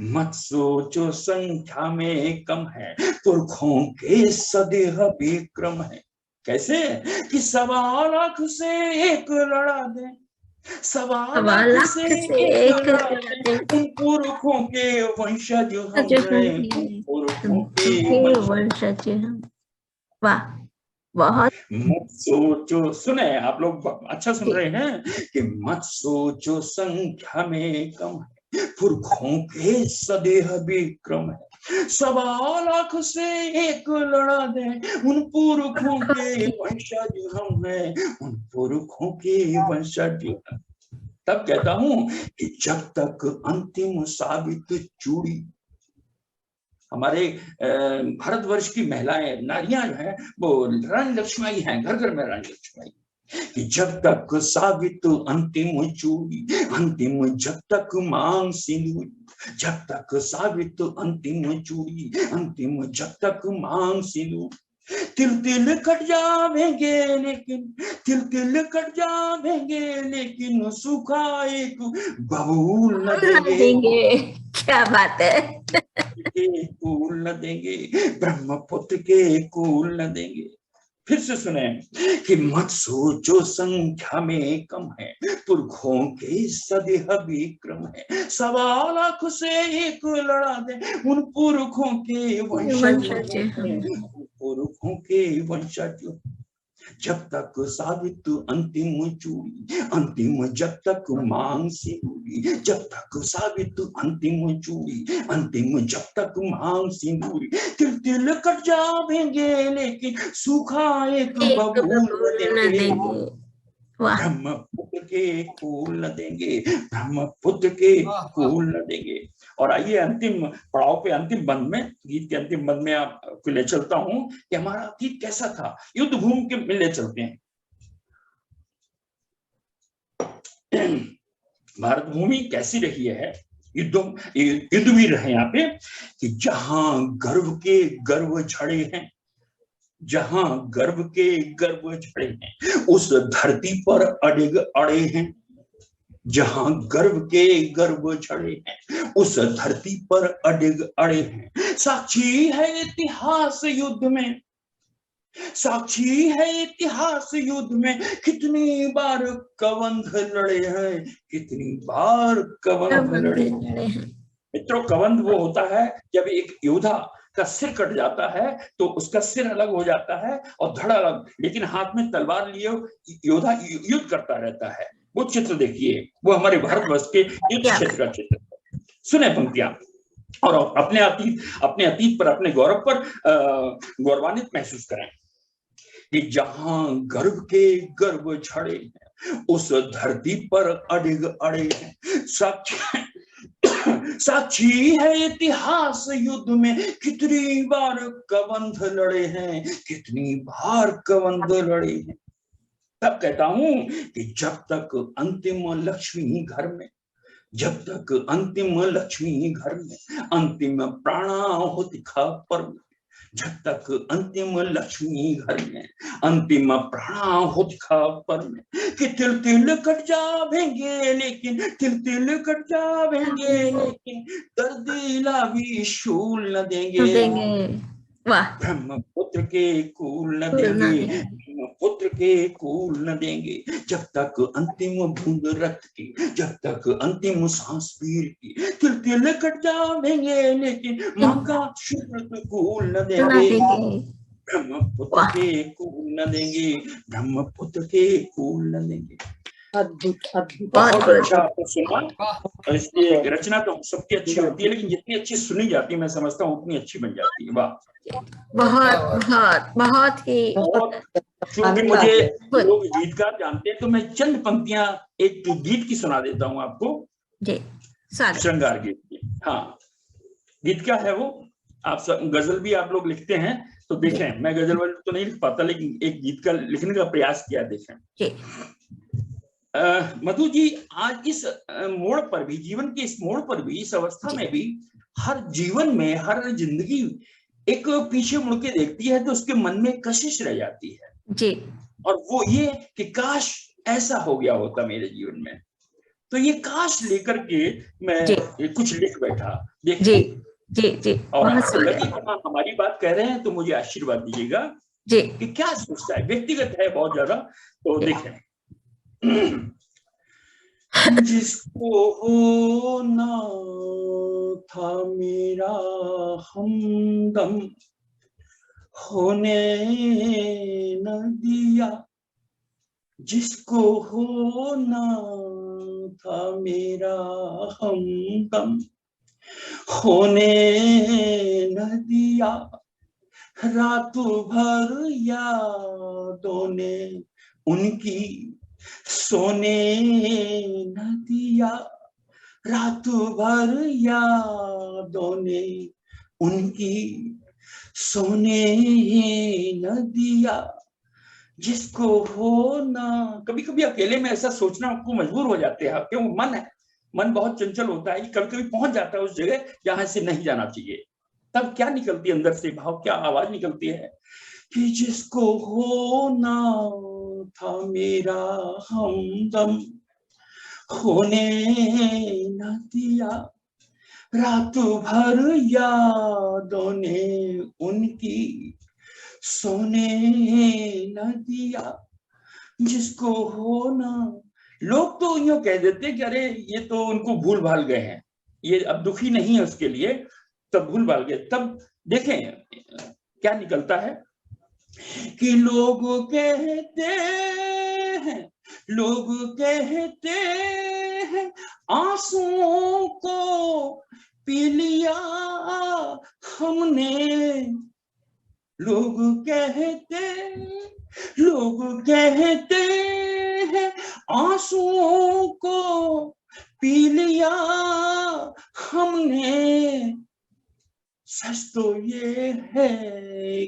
मत सोचो संख्या में कम है, पुरखों के सदेह विक्रम है। कैसे कि 1.25 लाख से एक लड़ा दे, 1.25 लाख से एक लड़ा दे, उन पुरखों के वंशज हम हैं, पुरखों के वंशज हम। वाह, बहुत। मत सोचो, सुने आप लोग अच्छा सुन रहे हैं कि मत सोचो संख्या में कम है, पुरखों के सदेह विक्रम है, 1.25 लाख से एक लड़ा दे, उन पुरखों के वंशज हम हैं, उन पुरखों के वंशज। तब कहता हूं कि जब तक अंतिम साबित चूड़ी, हमारे भारतवर्ष की महिलाएं, नारियां जो है वो रानी लक्ष्मी हैं, घर घर में रानी लक्ष्मी, कि जब तक साबित अंतिम चूड़ी, अंतिम जब तक मांग सिंदूर, जब तक साबित अंतिम चूड़ी, अंतिम जब तक मांग सिंदूर, तिल तिल कट जावेंगे लेकिन, तिल तिल कट जावेंगे लेकिन, सूखा एक बबूल न देंगे। क्या बात है। के कूल न देंगे, ब्रह्मपुत्र के कूल न देंगे। फिर से सुने कि मत सोचो संख्या में कम है, पुरखों के सदेह विक्रम है, 1.25 लाख से एक लड़ा दे, उन पुरखों के वंशज, पुरखों के वंशज। जब तक साबित अंतिम चूड़ी, अंतिम जब तक मांग सिंदूरी, जब तक साबित अंतिम चूड़ी, अंतिम जब तक मांग सिंदूरी, तिल तिल कट जावेंगे लेकिन, सूखा एक बबूल न देंगे। ब्रह्मपुत्र के फूल न देंगे, ब्रह्मपुत्र के फूल न देंगे। और आइए अंतिम पड़ाव पे, अंतिम बंद में, गीत के अंतिम बंद में आपको ले चलता हूं कि हमारा अतीत कैसा था, युद्ध भूमि के में ले चलते हैं। भारत भूमि कैसी रही है, युद्धवीर है यहाँ पे कि जहां गर्व के गर्व झड़े हैं, जहां गर्व के गर्व झड़े हैं, उस धरती पर अड़े अड़े हैं। जहां गर्व के गर्व झड़े हैं, उस धरती पर अड़े अड़े हैं। साक्षी है इतिहास युद्ध में, साक्षी है इतिहास युद्ध में, कितनी बार कबंध लड़े हैं, कितनी बार कबंध लड़े हैं। मित्रों, कबंध वो होता है जब एक योद्धा का सिर कट जाता है तो उसका सिर अलग हो जाता है और धड़ अलग, लेकिन हाथ में तलवार लिए योद्धा युद्ध करता रहता है। वो चित्र देखिए, वो हमारे भारतवर्ष के युद्ध क्षेत्र का चित्र। सुने पंक्तियां और अपने अतीत पर, अपने गौरव पर गौरवान्वित महसूस करें कि जहां गर्व के गर्व झड़े हैं, उस धरती पर अड़े अड़े हैं। साक्षी है इतिहास युद्ध में, कितनी बार कबंध लड़े हैं, कितनी बार कबंध लड़े हैं। तब कहता हूं कि जब तक अंतिम लक्ष्मी घर में, जब तक अंतिम लक्ष्मी घर में, अंतिम प्राणाहुति खपर में, जब तक अंतिम लक्ष्मी घर में, अंतिम प्राणाहुति खपर में, कि तिल तिल कट जावेंगे लेकिन, तिल तिल कट जावेंगे लेकिन, दर्दिला भी शूल न देंगे। वाह। ब्रह्मपुत्र के कूल न देंगे, ब्रह्मपुत्र के कूल न देंगे। जब तक अंतिम बूंद रक्त की, जब तक अंतिम सांस वीर की, तिल तिल कट जावेंगे लेकिन मां का शुक्र कूल न देंगे। ब्रह्मपुत्र के कूल न देंगे, ब्रह्मपुत्र के कूल न देंगे। अद्भुत अद्भुत। बहुत अच्छा आपने सुना। इसलिए रचना तो सबकी अच्छी होती है, लेकिन जितनी अच्छी सुनी जाती है मैं समझता हूँ उतनी अच्छी बन जाती है। वाह, बहुत बहुत बहुत ही। क्योंकि मुझे लोग गीतकार जानते हैं तो मैं चंद पंक्तियां एक गीत की सुना देता हूँ आपको जी। श्रृंगार गीत की। हाँ, गीत क्या है वो? आप सब गजल भी आप लोग लिखते हैं तो देखें, मैं गजल वाले तो नहीं लिख पाता, लेकिन एक गीत का लिखने का प्रयास किया, देखें। मधु जी, आज इस मोड़ पर भी, जीवन के इस मोड़ पर भी, इस अवस्था में भी, हर जीवन में, हर जिंदगी एक पीछे मुड़ के देखती है तो उसके मन में कशिश रह जाती है जी। और वो ये कि काश ऐसा हो गया होता मेरे जीवन में। तो ये काश लेकर के मैं कुछ लिख बैठा। देखिए जी जी जी। और हमारी बात कह रहे हैं तो मुझे आशीर्वाद दीजिएगा जी कि क्या सोचता है, व्यक्तिगत है बहुत ज्यादा। तो देखें, जिसको होना था मेरा हमदम, होने न दिया। जिसको होना था मेरा हमदम, होने न दिया। रात भर यादों ने उनकी सोने न दिया। रात भर यादों ने उनकी सोने न दिया। जिसको होना, कभी कभी अकेले में ऐसा सोचना को मजबूर हो जाते हैं, क्यों? मन बहुत चंचल होता है, कभी कभी पहुंच जाता है उस जगह जहां से नहीं जाना चाहिए। तब क्या निकलती है अंदर से भाव, क्या आवाज निकलती है कि जिसको होना था मेरा हमदम, होने न दिया। रात भर यादों ने उनकी सोने न दिया। जिसको होना, लोग तो यूं कह देते कि अरे ये तो उनको भूल भाल गए हैं, ये अब दुखी नहीं है उसके लिए, तब भूल भाल गए। तब देखें क्या निकलता है कि लोग कहते हैं आंसुओं को पी लिया हमने। लोग कहते हैं आंसुओं को पी लिया हमने। सच तो ये है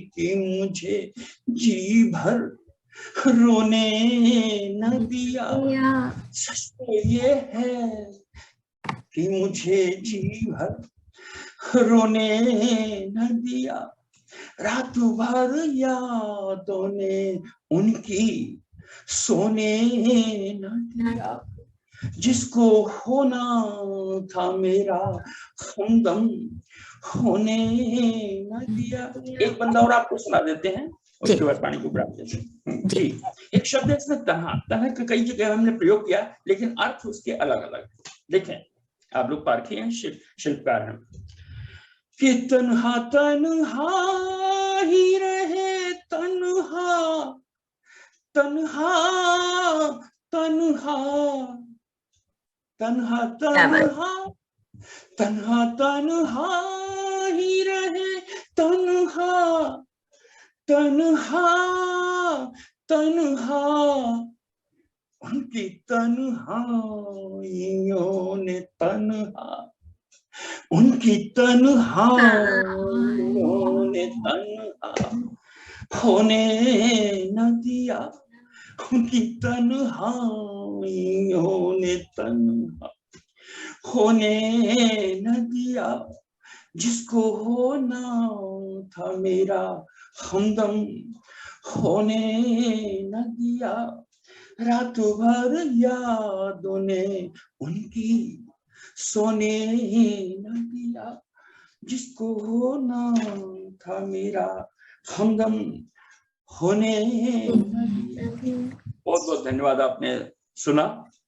कि मुझे जी भर रोने न दिया। सच तो ये है कि मुझे जी भर रोने न दिया, रात भर यादों ने उनकी सोने न दिया, जिसको होना था मेरा हमदम होने न दिया। एक बंदा और आपको सुना देते हैं, उसके बाद पानी को प्राप्त करते हैं। जी, एक शब्द है इसमें तन्हा। तन्हा का कई जगह हमने प्रयोग किया, लेकिन अर्थ उसके अलग अलग। देखें, आप लोग पारखी हैं, शिल्पकार हैं। कि तन्हा तन्हा ही रहे, तन्हा तन्हा तन्हा तन्हा तन्हा तन्हा तन्हा ही रहे, तन्हा तन्हा तन्हा, उनकी तन्हाइयों ने तन्हा, उनकी तन्हाइयों ने तन्हा होने न दिया, उनकी तन्हाइयों ने तन्हा होने न दिया, जिसको होना था मेरा हमदम होने न दिया, रात भर यादों ने उनकी सोने न दिया, जिसको होना था मेरा हमदम होने न दिया। बहुत बहुत धन्यवाद, आपने सुना।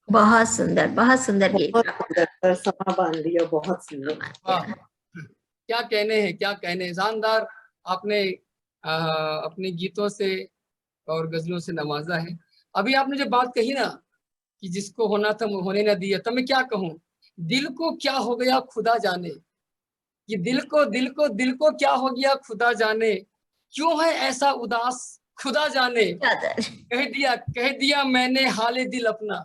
बहुत सुंदर गीत। बहुत सुंदर, समा बांध दिया, बहुत सुंदर। क्या कहने हैं, क्या कहने, शानदार। आपने अपने गीतों से और गजलों से नवाजा है। अभी आपने जो बात कही ना कि जिसको होना था होने न दिया, तो मैं क्या कहूँ, दिल को क्या हो गया खुदा जाने, कि दिल को क्या हो गया खुदा जाने, क्यों है ऐसा उदास खुदा जाने, कह दिया मैंने हाले दिल अपना,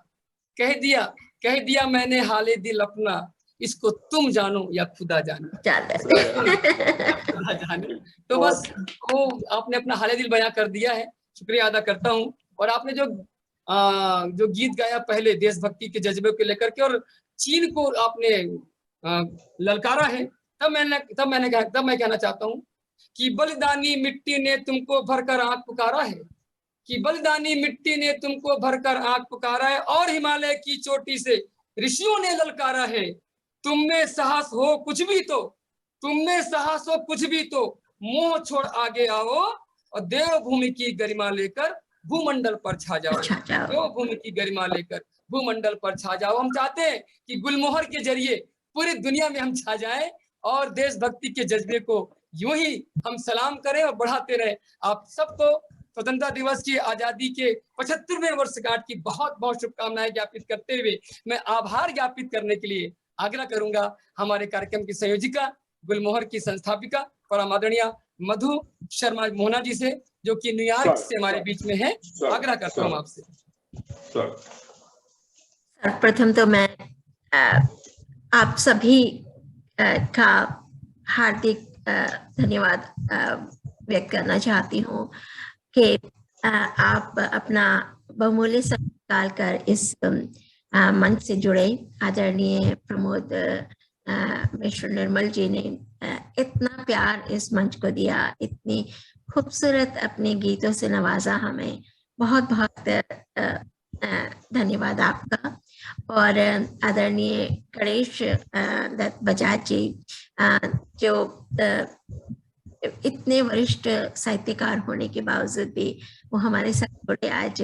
कह दिया मैंने हाले दिल अपना, इसको तुम जानो या खुदा जाने, खुदा जाने। तो बस वो आपने अपना हाले दिल बयां कर दिया है, शुक्रिया अदा करता हूँ। और आपने जो गीत गाया पहले देशभक्ति के जज्बे को लेकर के, और चीन को आपने ललकारा है, तब मैं कहना चाहता हूँ कि बलिदानी मिट्टी ने तुमको भरकर आंख पुकारा है, कि बलिदानी मिट्टी ने तुमको भरकर आंख पुकारा है, और हिमालय की चोटी से ऋषियों ने ललकारा है, तुम में साहस हो कुछ भी तो, तुम में साहस हो कुछ भी तो, मोह छोड़ आगे आओ और देवभूमि की गरिमा लेकर भूमंडल पर छा जाओ, देवभूमि की गरिमा लेकर भूमंडल पर छा जाओ। हम चाहते हैं कि गुलमोहर के जरिए पूरी दुनिया में हम छा जाएं और देशभक्ति के जज्बे को यूं ही हम सलाम करें और बढ़ाते रहें। आप सबको स्वतंत्रता दिवस की, आजादी के 75वें वर्षगांठ की बहुत बहुत शुभकामनाएं ज्ञापित करते हुए मैं आभार ज्ञापित करने के लिए आग्रह करूंगा हमारे कार्यक्रम की संयोजिका, गुलमोहर की संस्थापिका परम आदरणीय मधु शर्मा मोहना जी से, जो कि न्यूयॉर्क से हमारे बीच में है। आग्रह करता हूँ आपसे। सर्वप्रथम तो मैं आप सभी का हार्दिक धन्यवाद व्यक्त करना चाहती हूँ कि आप अपना बहुमूल्य समय निकालकर इस मंच से जुड़े। आदरणीय प्रमोद मिश्र निर्मल जी ने इतना प्यार इस मंच को दिया, इतनी खूबसूरत अपने गीतों से नवाजा हमें। बहुत बहुत धन्यवाद आपका। और आदरणीय गणेश दत्त बजाज जी, जो इतने वरिष्ठ साहित्यकार होने के बावजूद भी वो हमारे साथ जुड़े, आज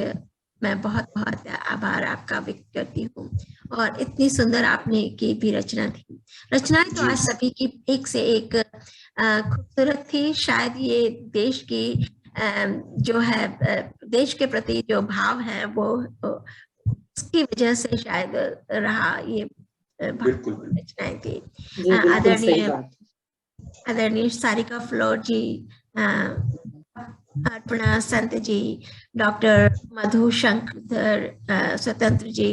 मैं बहुत बहुत आभार आपका व्यक्त करती हूँ। और इतनी सुंदर आपने की भी रचना थी। रचनाएं तो आज सभी की एक से एक खूबसूरत थी। शायद ये देश की जो है देश के प्रति जो भाव है वो उसकी वजह से शायद रहा ये रचनाएं थी। आदरणीय सारिका फ्लोर जी, अर्पणा संत जी, डॉक्टर मधु शंकर स्वतंत्र जी,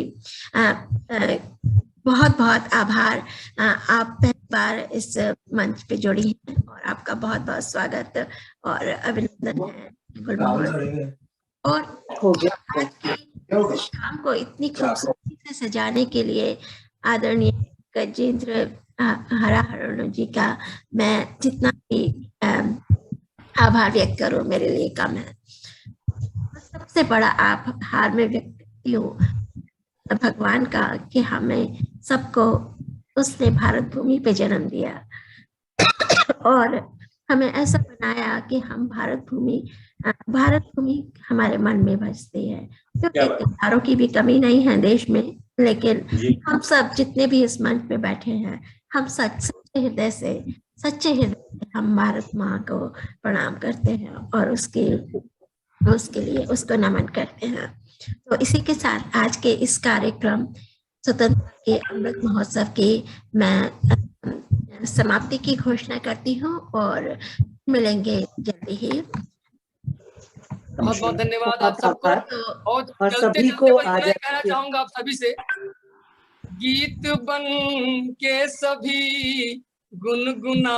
बहुत बहुत आभार। आप पहली बार इस मंच पे जुड़ी हैं और आपका बहुत बहुत स्वागत और अभिनंदन है गुलमोहर। और आज की शाम को इतनी खूबसूरती से सजाने के लिए आदरणीय गजेंद्र हराहरण जी का मैं जितना भी आभार व्यक्त करूं मेरे लिए कम है। सबसे बड़ा आभार में व्यक्त करती हूँ भगवान का कि हमें सबको उसने भारत भूमि पे जन्म दिया और हमें ऐसा बनाया कि हम भारत भूमि हमारे मन में बसती है। क्योंकि त्योहारों की भी कमी नहीं है देश में, लेकिन हम सब जितने भी इस मंच पे बैठे हैं, हम सच्चे हृदय से हम भारत माँ को प्रणाम करते हैं और उसके लिए उसको नमन करते हैं। तो इसी के साथ आज के इस कार्यक्रम स्वतंत्रता के अमृत महोत्सव की मैं समाप्ति की घोषणा करती हूँ और मिलेंगे जल्दी ही। बहुत बहुत धन्यवाद आप सबको। और सभी को मैं कहना चाहूंगा आप सभी से, गीत बन के सभी गुनगुना